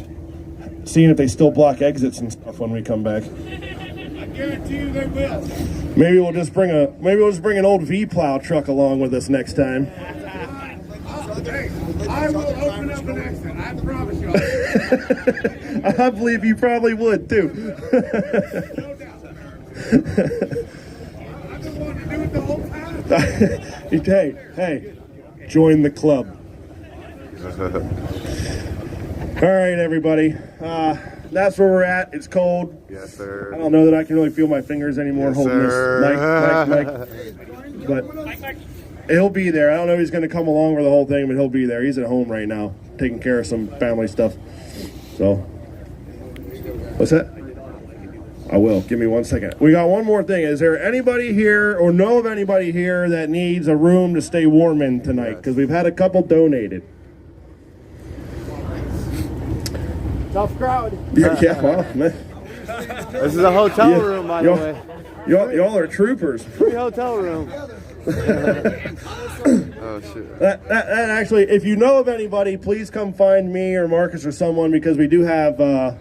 seeing if they still block exits and stuff when we come back. I guarantee you they will. Maybe we'll just bring an old V-plow truck along with us next time. I will open up an exit. I promise you. I believe you probably would too. No doubt. I've been wanting to do it the whole time. Hey, join the club. All right, everybody. That's where we're at. It's cold. Yes, sir. I don't know that I can really feel my fingers anymore holding this mic. But he'll be there. I don't know if he's going to come along for the whole thing, but he'll be there. He's at home right now, taking care of some family stuff. So, what's that? I will. Give me 1 second. We got one more thing. Is there anybody here or know of anybody here that needs a room to stay warm in tonight? Because we've had a couple donated. Tough crowd. Yeah, well, man. This is a hotel room, by the way. Y'all are troopers. Free hotel room. Oh, shit. That actually, if you know of anybody, please come find me or Marcus or someone, because we do have a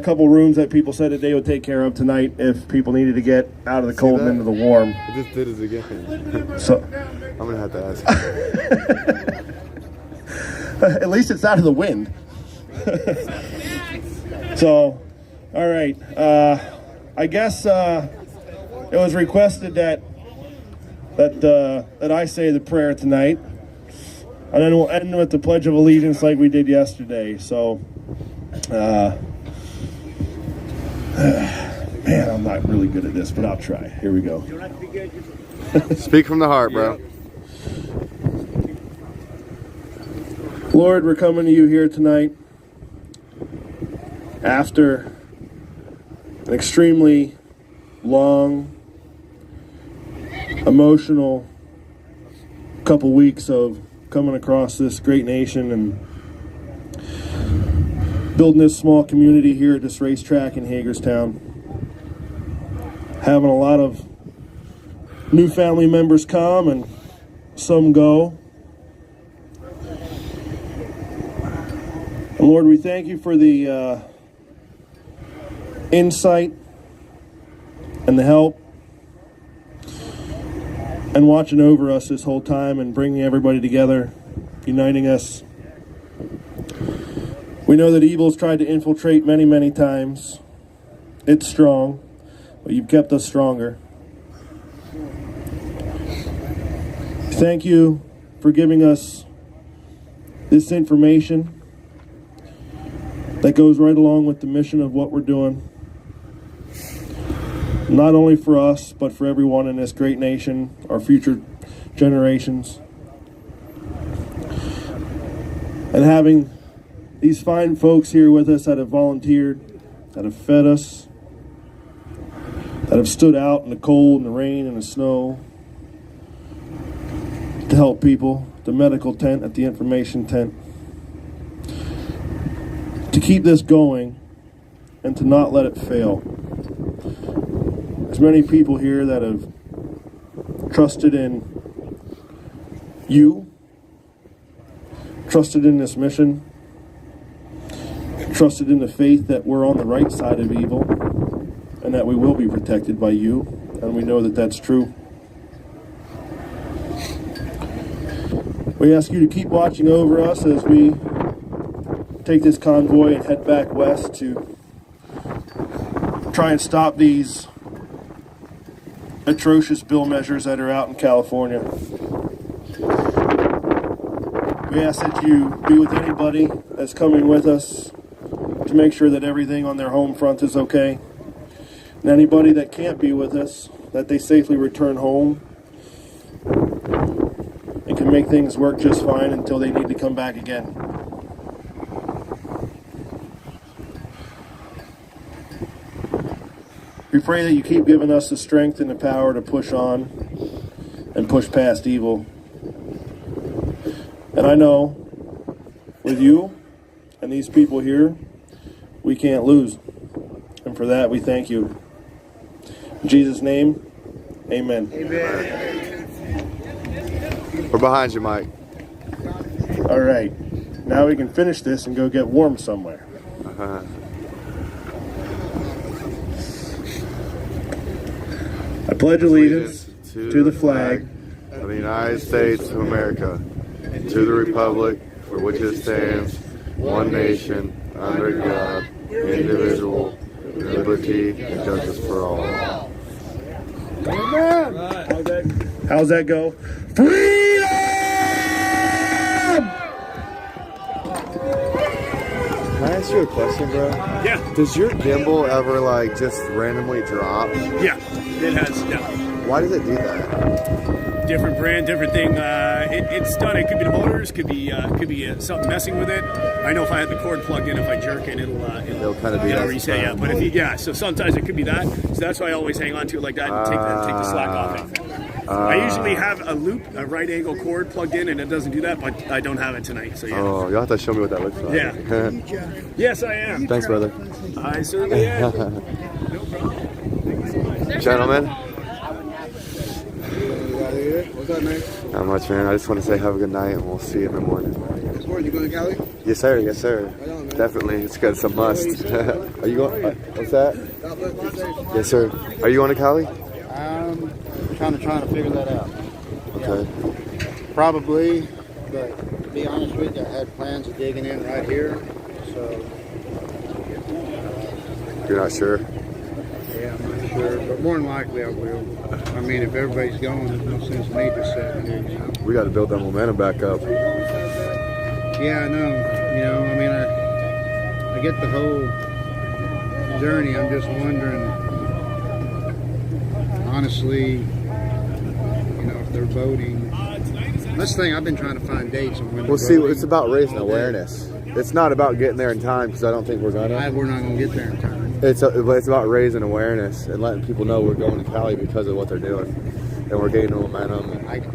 couple rooms that people said that they would take care of tonight if people needed to get out of the cold and into the warm. I just did it again. So I'm going to have to ask. at least it's out of the wind. So, all right. I guess it was requested that I say the prayer tonight, and then we'll end with the Pledge of Allegiance like we did yesterday. So, man, I'm not really good at this, but I'll try. Here we go. Speak from the heart, bro. Lord, we're coming to you here tonight after an extremely long, emotional couple weeks of coming across this great nation and building this small community here at this racetrack in Hagerstown. Having a lot of new family members come and some go. And Lord, we thank you for the insight and the help and watching over us this whole time and bringing everybody together, uniting us. We know that evil's tried to infiltrate many, many times. It's strong, but you've kept us stronger. Thank you for giving us this information that goes right along with the mission of what we're doing. Not only for us, but for everyone in this great nation, our future generations. And having these fine folks here with us that have volunteered, that have fed us, that have stood out in the cold and the rain and the snow to help people, the medical tent at the information tent, to keep this going and to not let it fail. There's many people here that have trusted in you, trusted in this mission, trusted in the faith that we're on the right side of evil and that we will be protected by you, and we know that that's true. We ask you to keep watching over us as we take this convoy and head back west to try and stop these atrocious bill measures that are out in California. We ask that you be with anybody that's coming with us to make sure that everything on their home front is okay. And anybody that can't be with us, that they safely return home and can make things work just fine until they need to come back again. We pray that you keep giving us the strength and the power to push on and push past evil. And I know with you and these people here, we can't lose. And And for that, we thank you. In Jesus' name, amen. We're behind you, Mike. All right. Now we can finish this and go get warm somewhere. I pledge allegiance to the flag of the United States of America, to the republic for which it stands, one nation, under God, indivisible, with liberty and justice for all. Amen. How's that go? Freedom! Can I ask you a question, bro? Yeah. Does your gimbal ever like just randomly drop? Yeah, it has. Yeah. Why does it do that? Different brand, different thing. It's done. It could be the motors, could be something messing with it. I know if I had the cord plugged in, if I jerk it, it'll kind of do that. reset. Yeah, but if so sometimes it could be that. So that's why I always hang on to it like that and take the slack off it. I usually have a right angle cord plugged in, and it doesn't do that, but I don't have it tonight. So yeah. Oh, you'll have to show me what that looks like. Yeah. Yes, I am. Thanks, brother. I certainly am. Gentlemen. What's up, man? Not much, man. I just want to say have a good night, and we'll see you in the morning. This morning, you going to Cali? Yes, sir. Yes, sir. Right on, man. Definitely. It's good. It's a must. Are you going? What's that? Yes, sir. Are you going to Cali? I'm kind of trying to figure that out. Okay. Probably, but to be honest with you, I had plans of digging in right here, so You're not sure? yeah, I'm not sure. But more than likely I will. I mean, if everybody's going, there's no sense in me just sitting here, you know? We got to build that momentum back up. Yeah, I know. You know, I mean, I get the whole journey. I'm just wondering, honestly, you know, if they're voting. That's the thing, I've been trying to find dates on when Well, they're see, voting. it's about raising awareness. It's not about getting there in time, because I don't think we're gonna. We're not going to get there in time. It's about raising awareness and letting people know we're going to Cali because of what they're doing, and we're gaining momentum.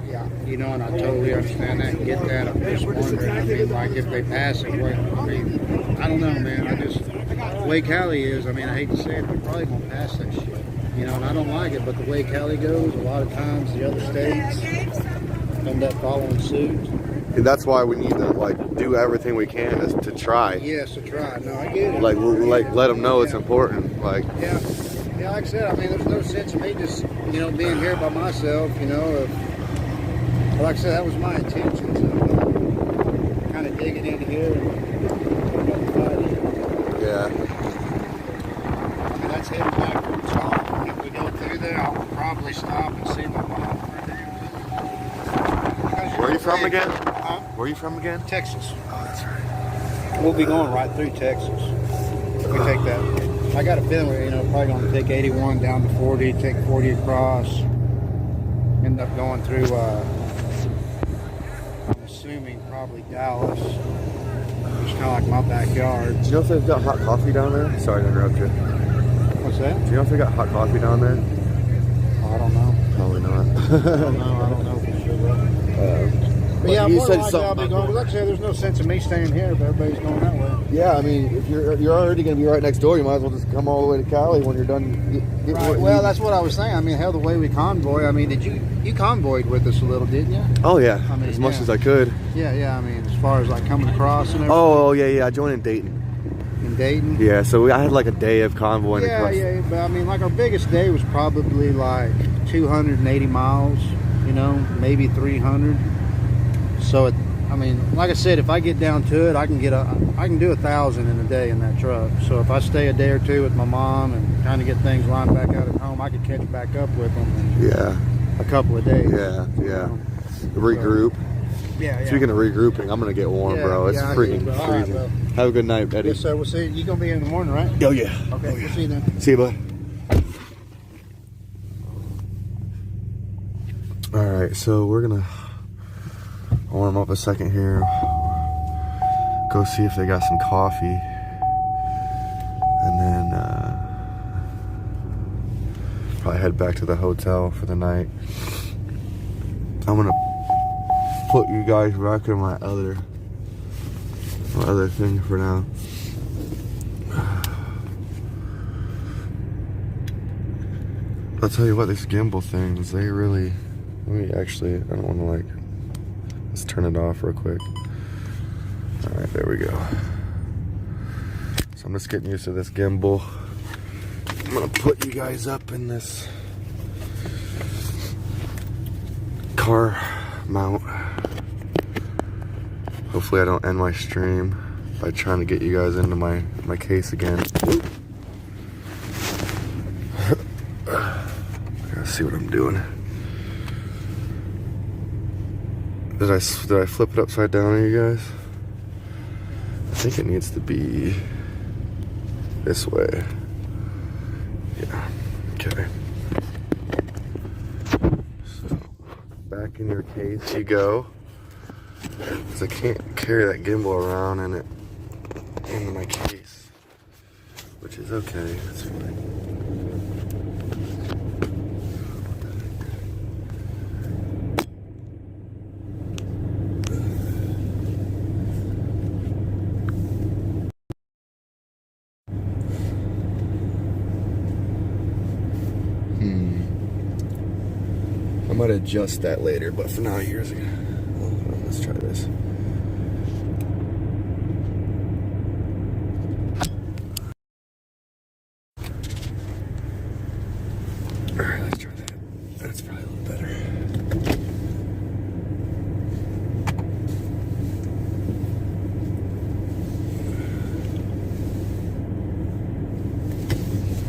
Yeah, you know, and I totally understand that and get that. I'm just wondering, I mean, like if they pass it, what, I mean, I don't know, man. The way Cali is, I mean, I hate to say it, they're probably going to pass that shit. You know, and I don't like it, but the way Cali goes, a lot of times the other states end up following suit. And that's why we need to do everything we can to try. Yes, to try. No, I get it. Let them know it's important. Yeah, like I said, I mean, there's no sense in me just, you know, being here by myself, you know. Like I said, that was my intention, so kind of digging in here and yeah. I mean, that's heading back from Tom. If we go through there, I'll probably stop and see my mom for a day. Where are you from again? Huh? Where are you from again? Texas. Oh, that's right. We'll be going right through Texas. We take that. I got a feeling we're, you know, probably going to take 81 down to 40, take 40 across, end up going through, I'm assuming probably Dallas. It's kind of like my backyard. Do you know if they've got hot coffee down there? Sorry to interrupt you. What's that? Do you know if they got hot coffee down there? Oh, I don't know. Probably not. I don't know for sure. But yeah, you said I'll be something. going. But like I said, there's no sense in me staying here if everybody's going that way. Yeah, I mean, if you're already going to be right next door, you might as well just come all the way to Cali when you're done. Right. Well, that's what I was saying. I mean, hell, the way we convoy. I mean, did you convoyed with us a little, didn't you? Oh yeah, I mean, as much as I could. Yeah. I mean, as far as like coming across and everything. Oh yeah. I joined in Dayton. In Dayton. Yeah, so I had like a day of convoying across. Yeah. But I mean, like our biggest day was probably like 280 miles. You know, maybe 300. So I mean, like I said, if I get down to it, I can do 1,000 in a day in that truck. So if I stay a day or two with my mom and kind of get things lined back out at home, I could catch back up with them. In a couple of days. Yeah. Regroup. Yeah. Speaking of regrouping, I'm gonna get warm, bro. It's freaking freezing. Right, have a good night, Eddie. Yes, sir. We'll see. You gonna be here in the morning, right? Oh yeah. Okay. We'll see you then. See you, bud. All right, so we're gonna warm up a second here. Go see if they got some coffee, and then probably head back to the hotel for the night. I'm gonna put you guys back in my other thing for now. I'll tell you what, these gimbal things, they really, let me actually, I don't want to like, let's turn it off real quick. All right, there we go. So I'm just getting used to this gimbal. I'm gonna put you guys up in this car mount. Hopefully I don't end my stream by trying to get you guys into my case again. See what I'm doing. Did I flip it upside down on you guys? I think it needs to be this way. Yeah. Okay. So back in your case you go. Because I can't carry that gimbal around in my case, which is okay. That's fine. I might adjust that later, but for now, here's let's try this. All right, let's try that. That's probably a little better.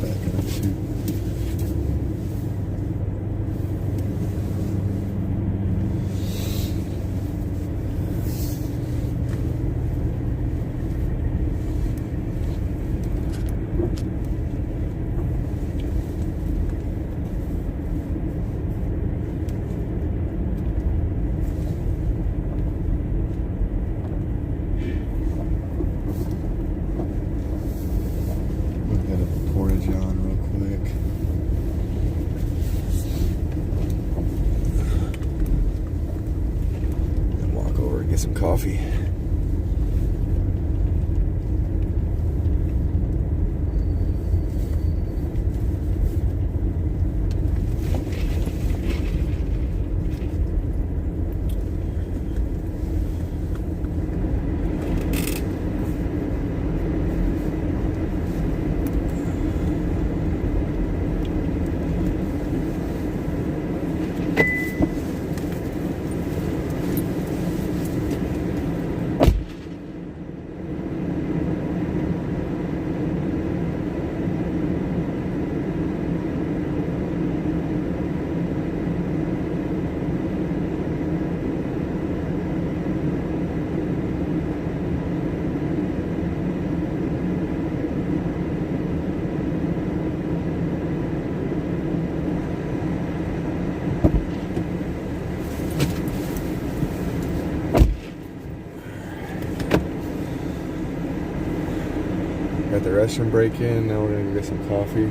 Back up too. Some coffee. Got the restroom break in, now we're gonna go get some coffee.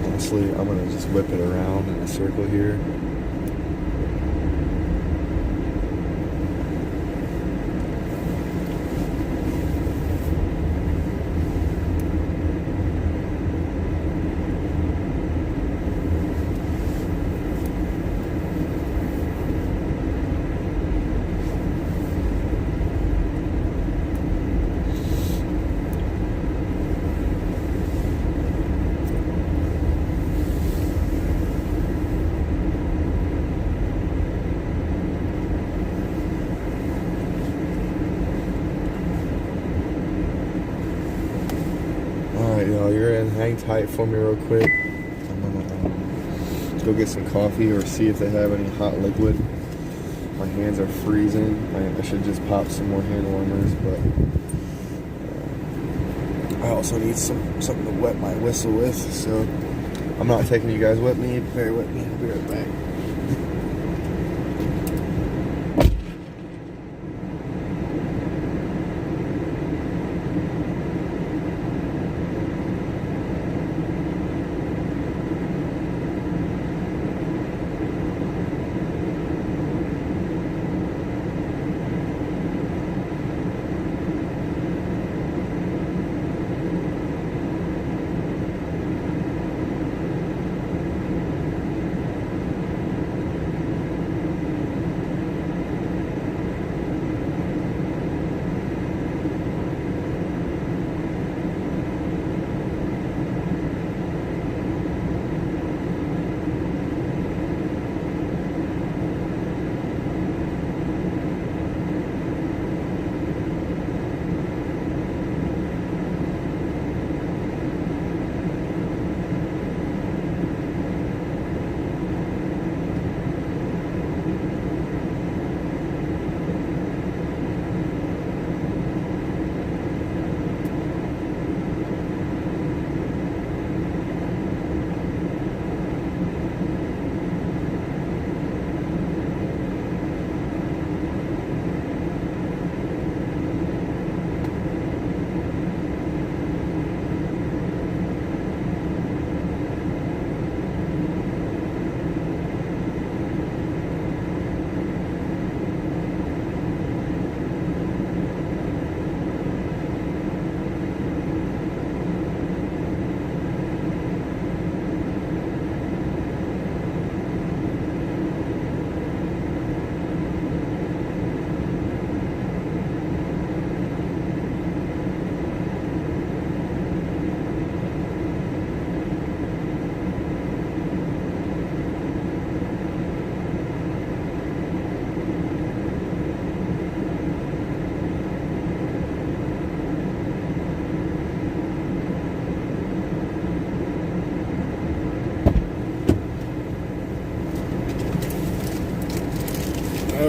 Honestly, I'm gonna just whip it around in a circle here. Y'all, you're in. Hang tight for me real quick. I'm gonna go get some coffee or see if they have any hot liquid. My hands are freezing. I should just pop some more hand warmers, but I also need something to wet my whistle with. So I'm not taking you guys with me. Bear with me. I'll be right back.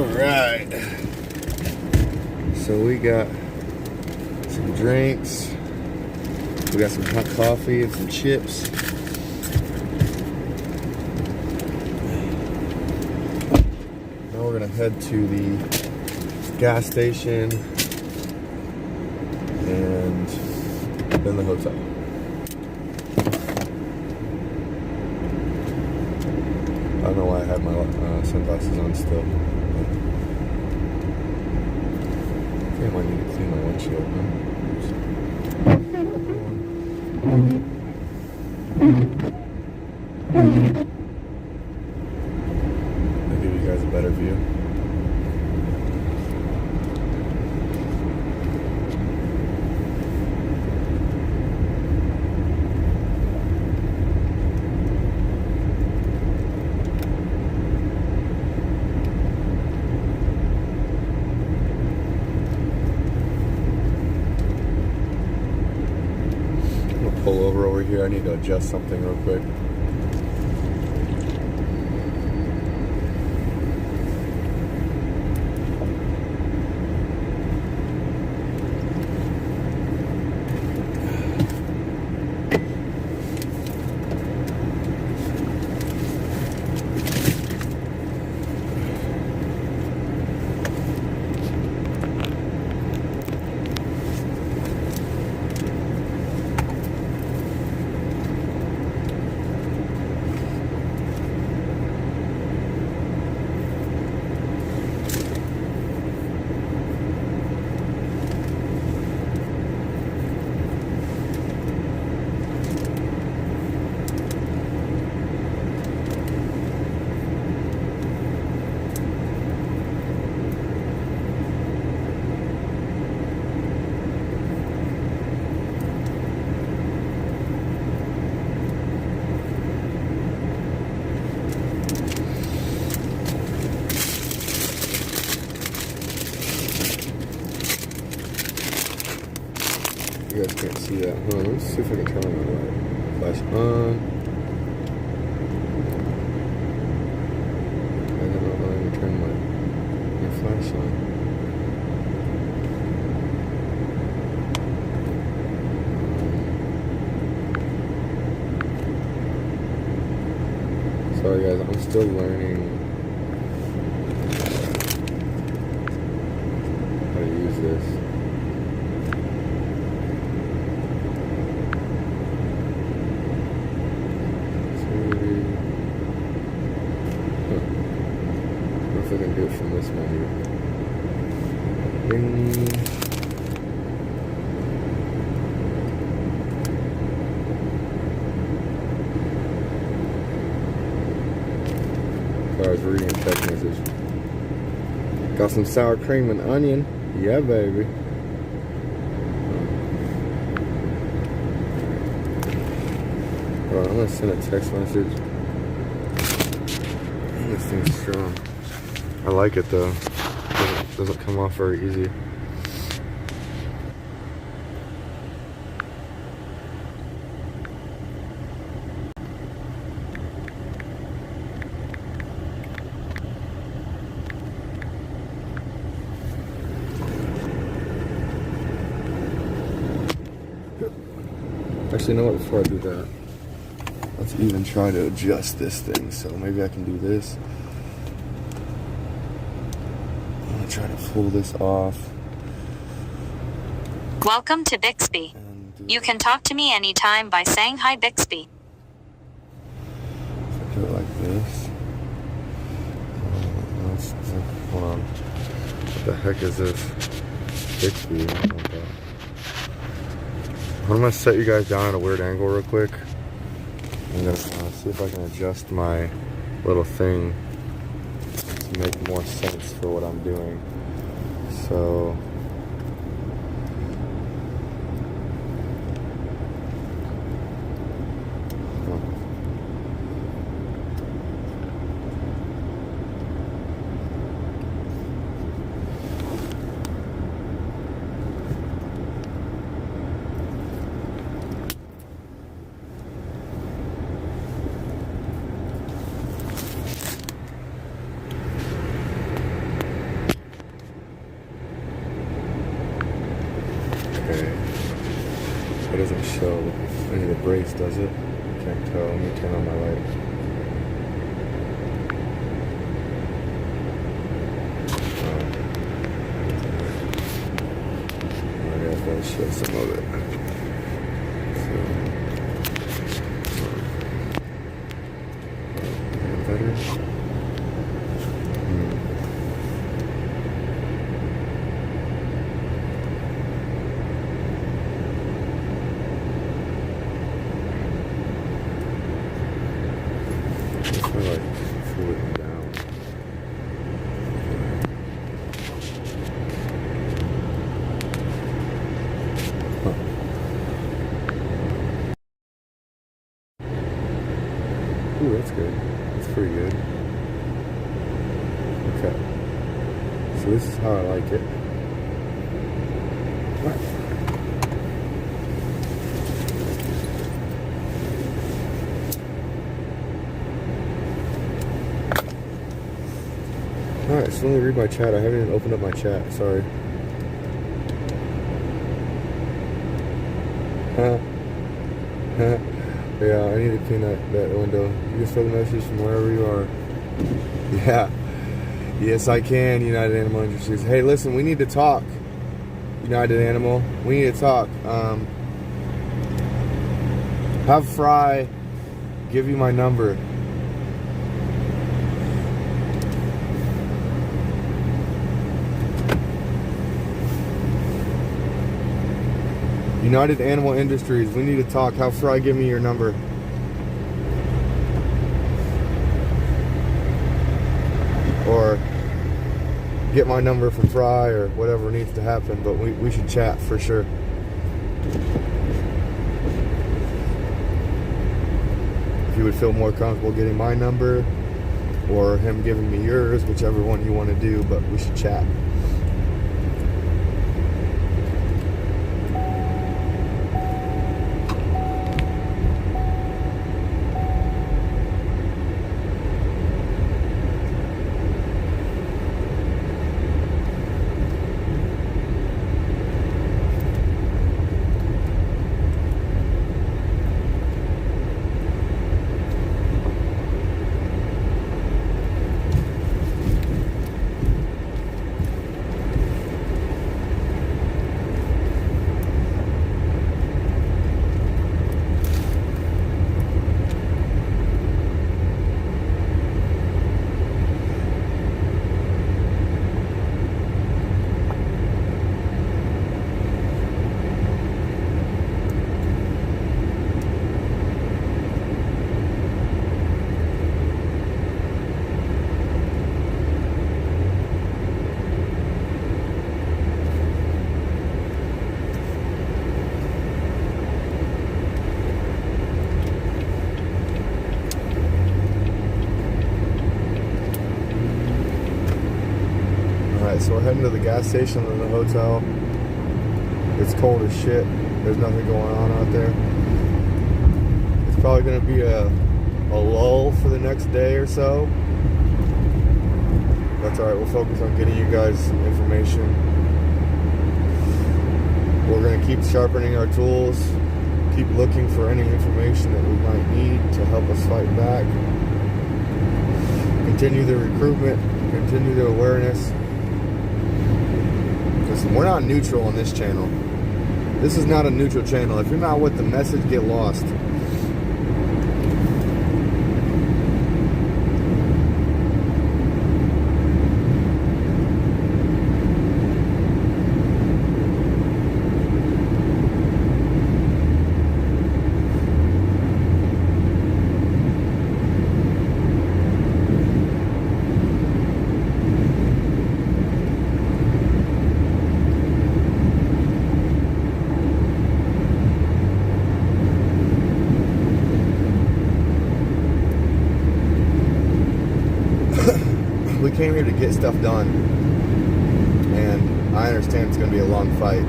Alright. So we got some drinks. We got some hot coffee and some chips. Now we're gonna head to the gas station and then the hotel. I don't know why I have my sunglasses on still. I think I might need to clean my windshield. I'll give you guys a better view. Pull over here. I need to adjust something real quick. You guys can't see that, huh? Let's see if I can turn on my light. Flash on. I don't know how to turn my flash on. Sorry guys, I'm still learning how to use this. I can do it from this menu. Bing. Sorry, I was reading a text message. Got some sour cream and onion. Yeah, baby. Hold on, I'm gonna send a text message. This thing's strong. I like it though. Doesn't come off very easy. Actually, you know what? Before I do that, let's even try to adjust this thing. So maybe I can do this. Try to pull this off. Welcome to Bixby. You can talk to me anytime by saying hi, Bixby. If I do it like this. Hold on. What the heck is this? Bixby. I don't want that. I'm gonna set you guys down at a weird angle real quick. I'm gonna see if I can adjust my little thing to make more sense for what I'm doing. So tell if any of the brakes does it. Can't tell. Let me turn on my lights. I gotta show some of it. Better. Ooh, that's good. That's pretty good. Okay. So this is how I like it. Alright, so let me read my chat. I haven't even opened up my chat. Sorry. Yeah, I need to clean that window. You can throw the message from wherever you are. Yeah. Yes, I can, United Animal Industries. Hey, listen, we need to talk. United Animal. We need to talk. Have Fry give you my number. United Animal Industries, we need to talk. Have Fry give me your number. Or get my number from Fry or whatever needs to happen, but we should chat for sure. If you would feel more comfortable getting my number or him giving me yours, whichever one you want to do, but we should chat. So we're heading to the gas station and the hotel. It's cold as shit. There's nothing going on out there. It's probably going to be a lull for the next day or so. That's alright, we'll focus on getting you guys some information. We're going to keep sharpening our tools, keep looking for any information that we might need to help us fight back. Continue the recruitment, continue the awareness. We're not neutral on this channel. This is not a neutral channel. If you're not with the message, get lost. We came here to get stuff done, and I understand it's going to be a long fight.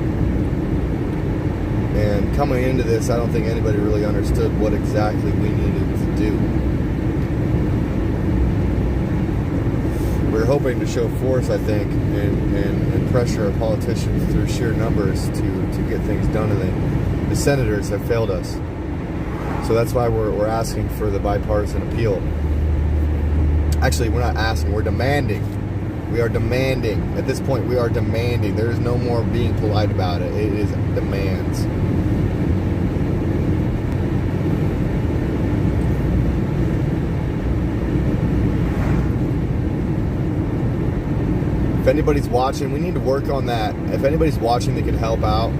And coming into this, I don't think anybody really understood what exactly we needed to do. We're hoping to show force, I think, and pressure our politicians through sheer numbers to get things done, and the senators have failed us. So that's why we're asking for the bipartisan appeal. Actually, we're not asking, we're demanding. We are demanding. At this point, we are demanding. There is no more being polite about it. It is demands. If anybody's watching, we need to work on that. If anybody's watching that can help out,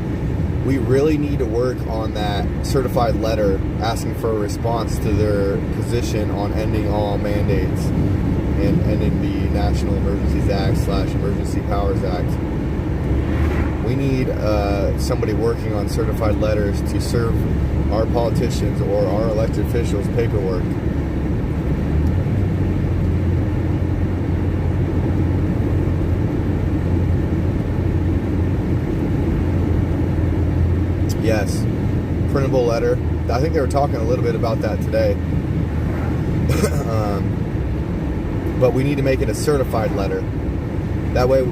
we really need to work on that certified letter asking for a response to their position on ending all mandates and ending the National Emergencies Act / Emergency Powers Act. We need somebody working on certified letters to serve our politicians or our elected officials paperwork. Yes, printable letter. I think they were talking a little bit about that today. But we need to make it a certified letter. That way,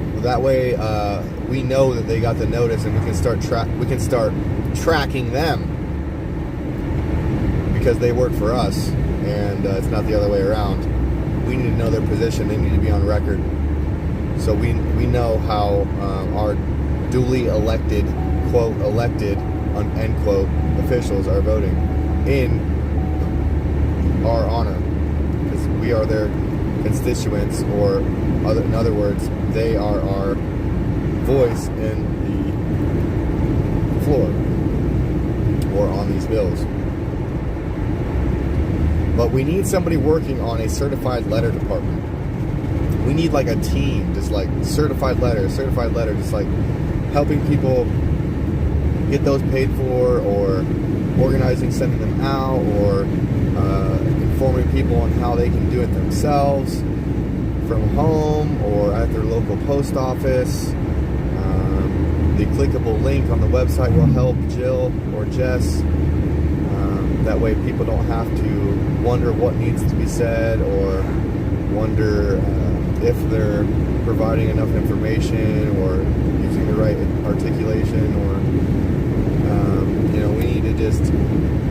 we know that they got the notice, and we can start tracking them because they work for us, and it's not the other way around. We need to know their position. They need to be on record, so we know how our duly elected, quote, elected, end quote, officials are voting in our honor, because we are their constituents, or in other words, they are our voice in the floor or on these bills. But we need somebody working on a certified letter department. We need like a team, just like certified letter, just like helping people get those paid for, or organizing, sending them out, or informing people on how they can do it themselves from home or at their local post office. The clickable link on the website will help Jill or Jess. That way people don't have to wonder what needs to be said, or wonder if they're providing enough information or using the right articulation, or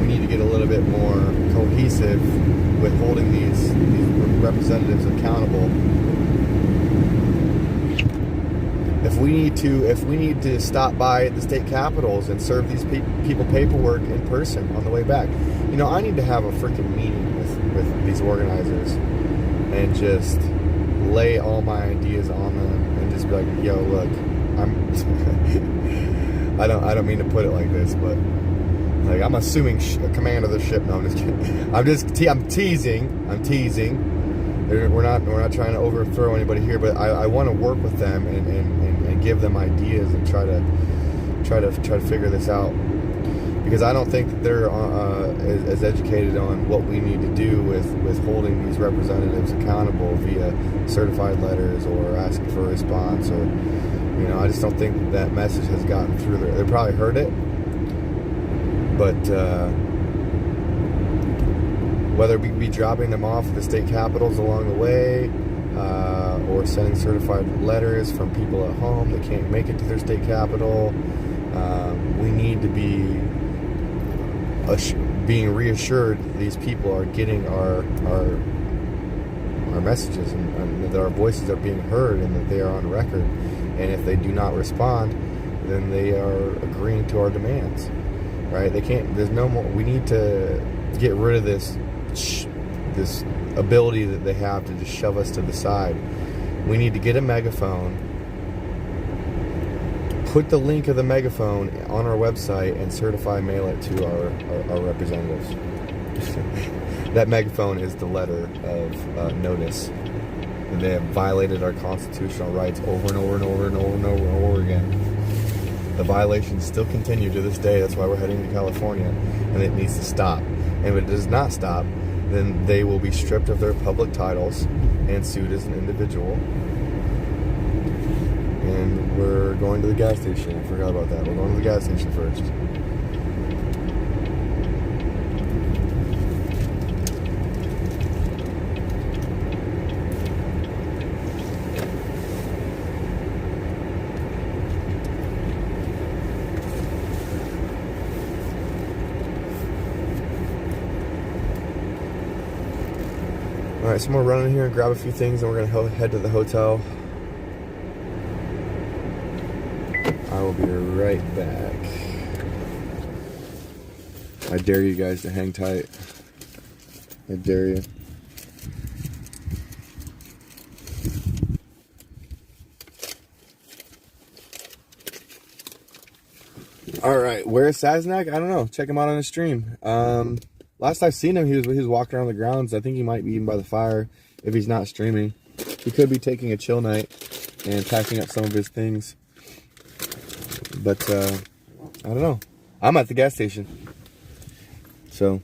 we need to get a little bit more cohesive with holding these representatives accountable. If we need to stop by the state capitals and serve these people paperwork in person on the way back, I need to have a freaking meeting with these organizers and just lay all my ideas on them and just be like, yo, look, I don't mean to put it like this, but like, I'm assuming command of the ship. No, I'm just kidding. I'm teasing. We're not trying to overthrow anybody here, but I want to work with them and give them ideas and try to figure this out, because I don't think that they're as educated on what we need to do with holding these representatives accountable via certified letters or asking for a response, or I just don't think that message has gotten through there. They probably heard it, but whether we be dropping them off at the state capitals along the way, or sending certified letters from people at home that can't make it to their state capital, we need to be being reassured that these people are getting our messages, and that our voices are being heard, and that they are on record. And if they do not respond, then they are agreeing to our demands, right? They can't. There's no more. We need to get rid of this ability that they have to just shove us to the side. We need to get a megaphone, put the link of the megaphone on our website, and mail it to our representatives. That megaphone is the letter of notice. They have violated our constitutional rights over and over and over and over and over and over again. The violations still continue to this day. That's why we're heading to California, and it needs to stop. And if it does not stop, then they will be stripped of their public titles and sued as an individual. And we're going to the gas station. I forgot about that. We're going to the gas station first. Alright, so I'm gonna run in here and grab a few things and we're gonna head to the hotel. I will be right back. I dare you guys to hang tight. I dare you. Alright, where's Saznak? I don't know. Check him out on the stream. Last I've seen him, he was walking around the grounds. I think he might be even by the fire if he's not streaming. He could be taking a chill night and packing up some of his things. But, I don't know. I'm at the gas station. So...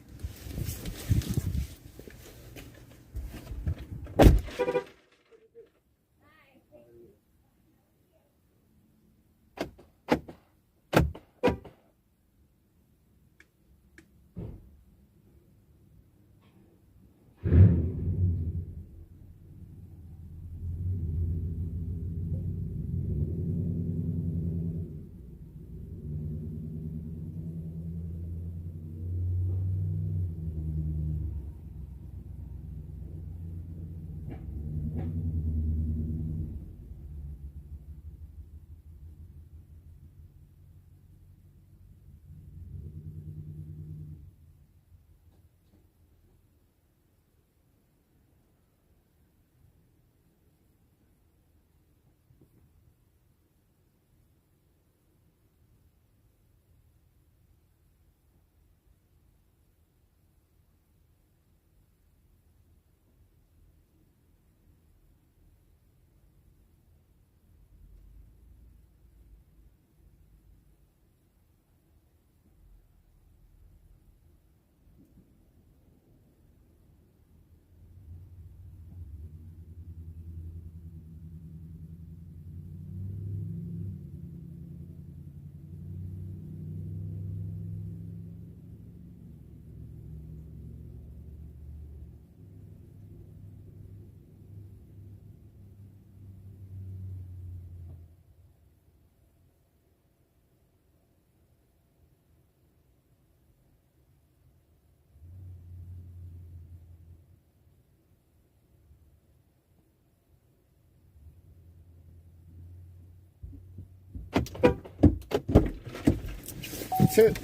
That's it.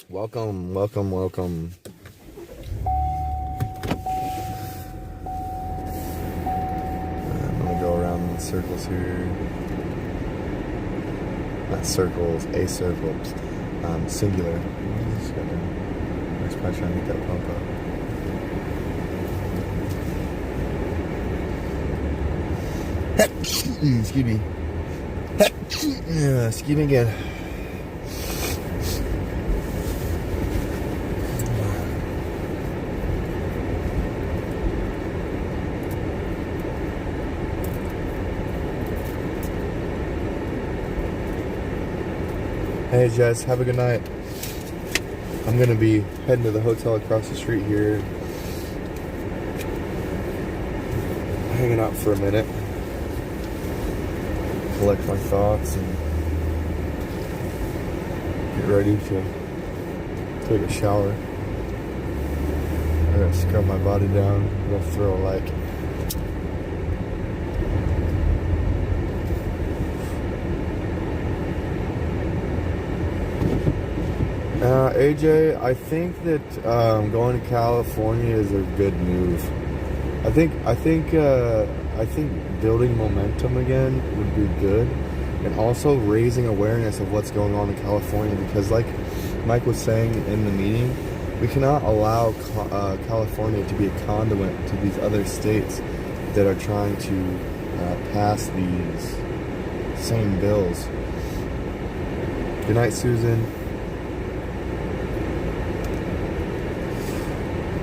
Welcome, welcome, welcome. I'm gonna go around in circles here. Not circles, a circle. Singular. What is this guy doing? He's probably trying to get that pump up. Excuse me. Yeah, excuse me again. Hey Jess, have a good night. I'm gonna be heading to the hotel across the street here. Hanging out for a minute. Collect my thoughts and get ready to take a shower. I gotta scrub my body down. I'm gonna throw a like. AJ, I think that going to California is a good move. I think building momentum again would be good, and also raising awareness of what's going on in California, because like Mike was saying in the meeting, we cannot allow California to be a conduit to these other states that are trying to pass these same bills. Good night, Susan.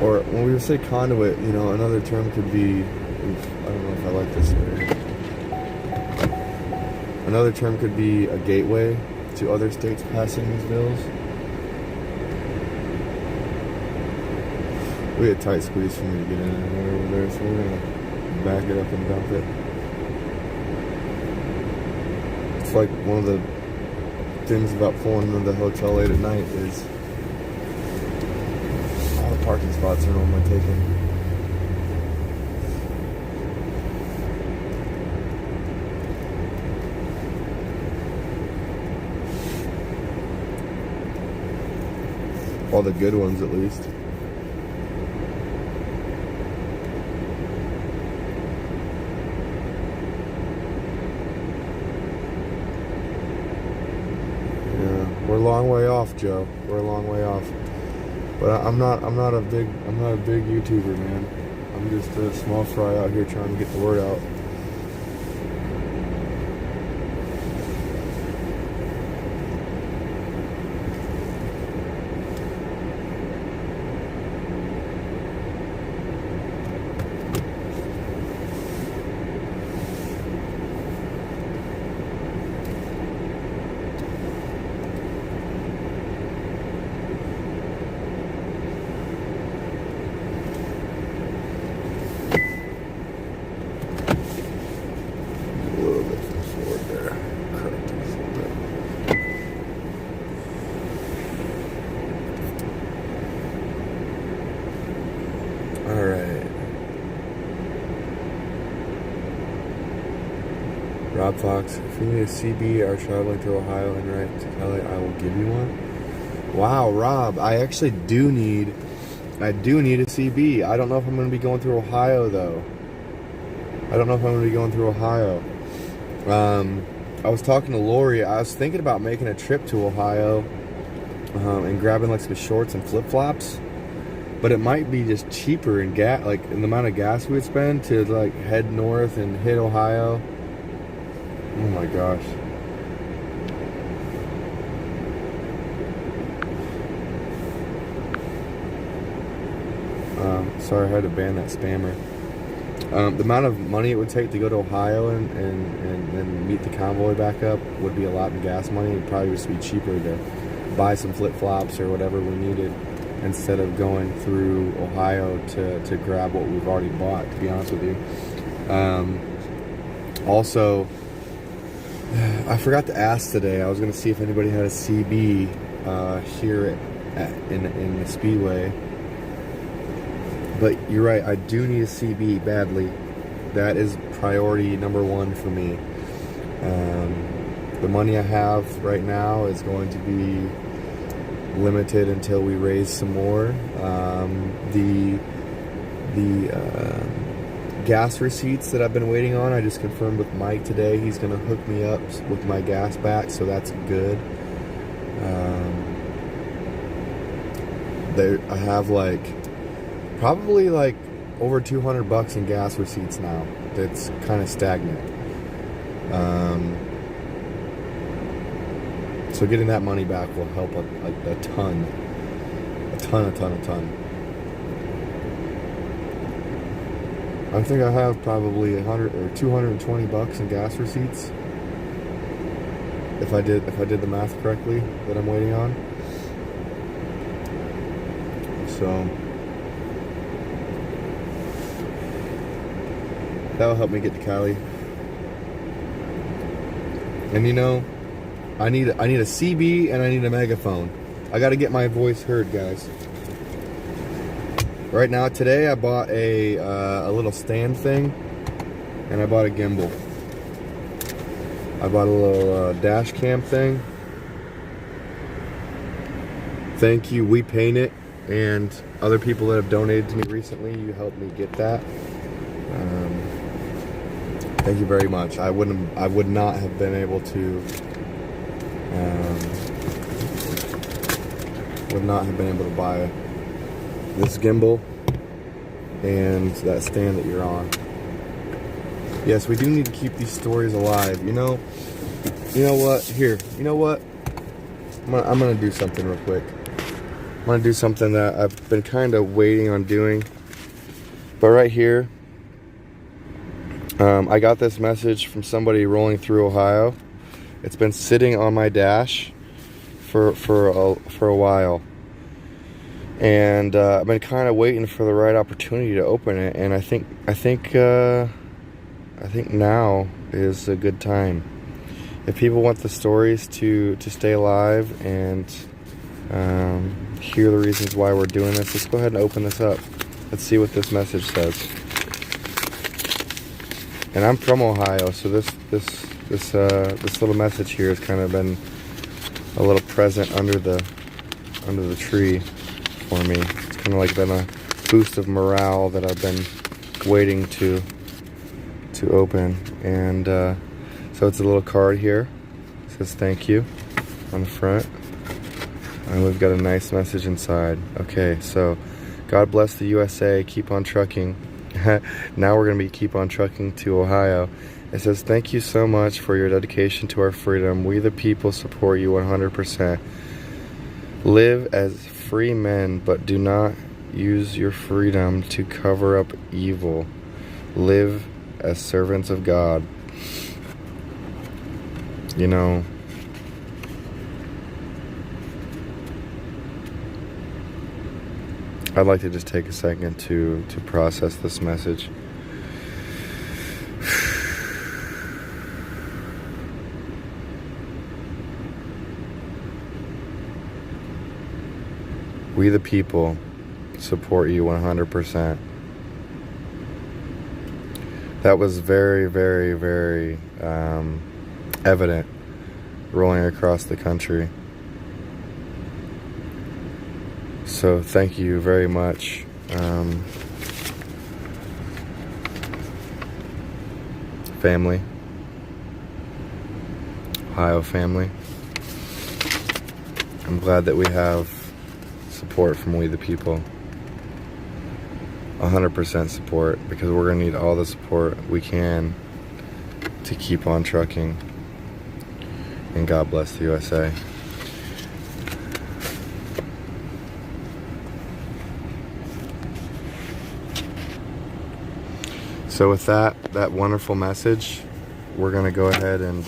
Or when we say conduit, you know, another term could be, I don't know if I like this word. Another term could be a gateway to other states passing these bills. We had a tight squeeze for me to get in there over there, so we're gonna back it up and dump it. It's like one of the things about pulling into the hotel late at night is parking spots are normally taken. All the good ones, at least. Yeah, we're a long way off, Joe. We're a long way off. But I'm not a big YouTuber, man. I'm just a small fry out here trying to get the word out. Rob Fox, if you need a CB or traveling through Ohio and right to Kelly, I will give you one. Wow, Rob, I actually do need a CB. I don't know if I'm going to be going through Ohio, though. I was talking to Lori. I was thinking about making a trip to Ohio and grabbing like some shorts and flip-flops. But it might be just cheaper in gas, like in the amount of gas we would spend to like head north and hit Ohio. Oh my gosh. Sorry, I had to ban that spammer. The amount of money it would take to go to Ohio and meet the convoy back up would be a lot in gas money. It'd probably just be cheaper to buy some flip-flops or whatever we needed instead of going through Ohio to grab what we've already bought, to be honest with you. Also, I forgot to ask today. I was going to see if anybody had a CB here in the Speedway. But you're right, I do need a CB badly. That is priority number one for me. The money I have right now is going to be limited until we raise some more. The gas receipts that I've been waiting on, I just confirmed with Mike today. He's going to hook me up with my gas back, so that's good. I have probably over $200 in gas receipts now. That's kind of stagnant. So getting that money back will help a ton. I think I have probably $100 or $220 in gas receipts. If I did the math correctly, that I'm waiting on. So that'll help me get to Cali. And I need a CB and I need a megaphone. I got to get my voice heard, guys. Right now, today I bought a little stand thing, and I bought a gimbal. I bought a little dash cam thing. Thank you, We Paint It, and other people that have donated to me recently. You helped me get that. Thank you very much. I would not have been able to. Would not have been able to buy this gimbal and that stand that you're on. Yes, we do need to keep these stories alive. You know what? Here, you know what? I'm gonna do something real quick. I'm gonna do something that I've been kind of waiting on doing. But right here, I got this message from somebody rolling through Ohio. It's been sitting on my dash for a while, and I've been kind of waiting for the right opportunity to open it. And I think now is a good time. If people want the stories to stay alive and hear the reasons why we're doing this. Let's go ahead and open this up. Let's see what this message says. And I'm from Ohio, so this little message here has kind of been a little present under the tree for me. It's kind of like been a boost of morale that I've been waiting to open. And so it's a little card here. It says thank you on the front. And we've got a nice message inside. Okay, so God bless the USA. Keep on trucking. Now we're going to be keep on trucking to Ohio. It says, thank you so much for your dedication to our freedom. We the people support you 100%. Live as free men, but do not use your freedom to cover up evil. Live as servants of God. You know, I'd like to just take a second to process this message. We the people support you 100%. That was very, very, very evident rolling across the country. So thank you very much. Family. Ohio family. I'm glad that we have support from We the People. 100% support, because we're going to need all the support we can to keep on trucking. And God bless the USA. So with that wonderful message, we're going to go ahead and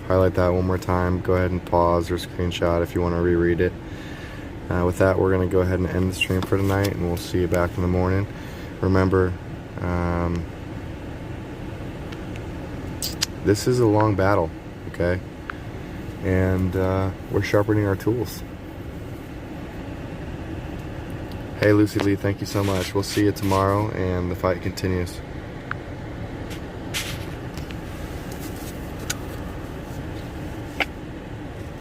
highlight that one more time. Go ahead and pause or screenshot if you want to reread it. With that, we're going to go ahead and end the stream for tonight, and we'll see you back in the morning. Remember, this is a long battle, okay? And we're sharpening our tools. Hey, Lucy Lee, thank you so much. We'll see you tomorrow, and the fight continues.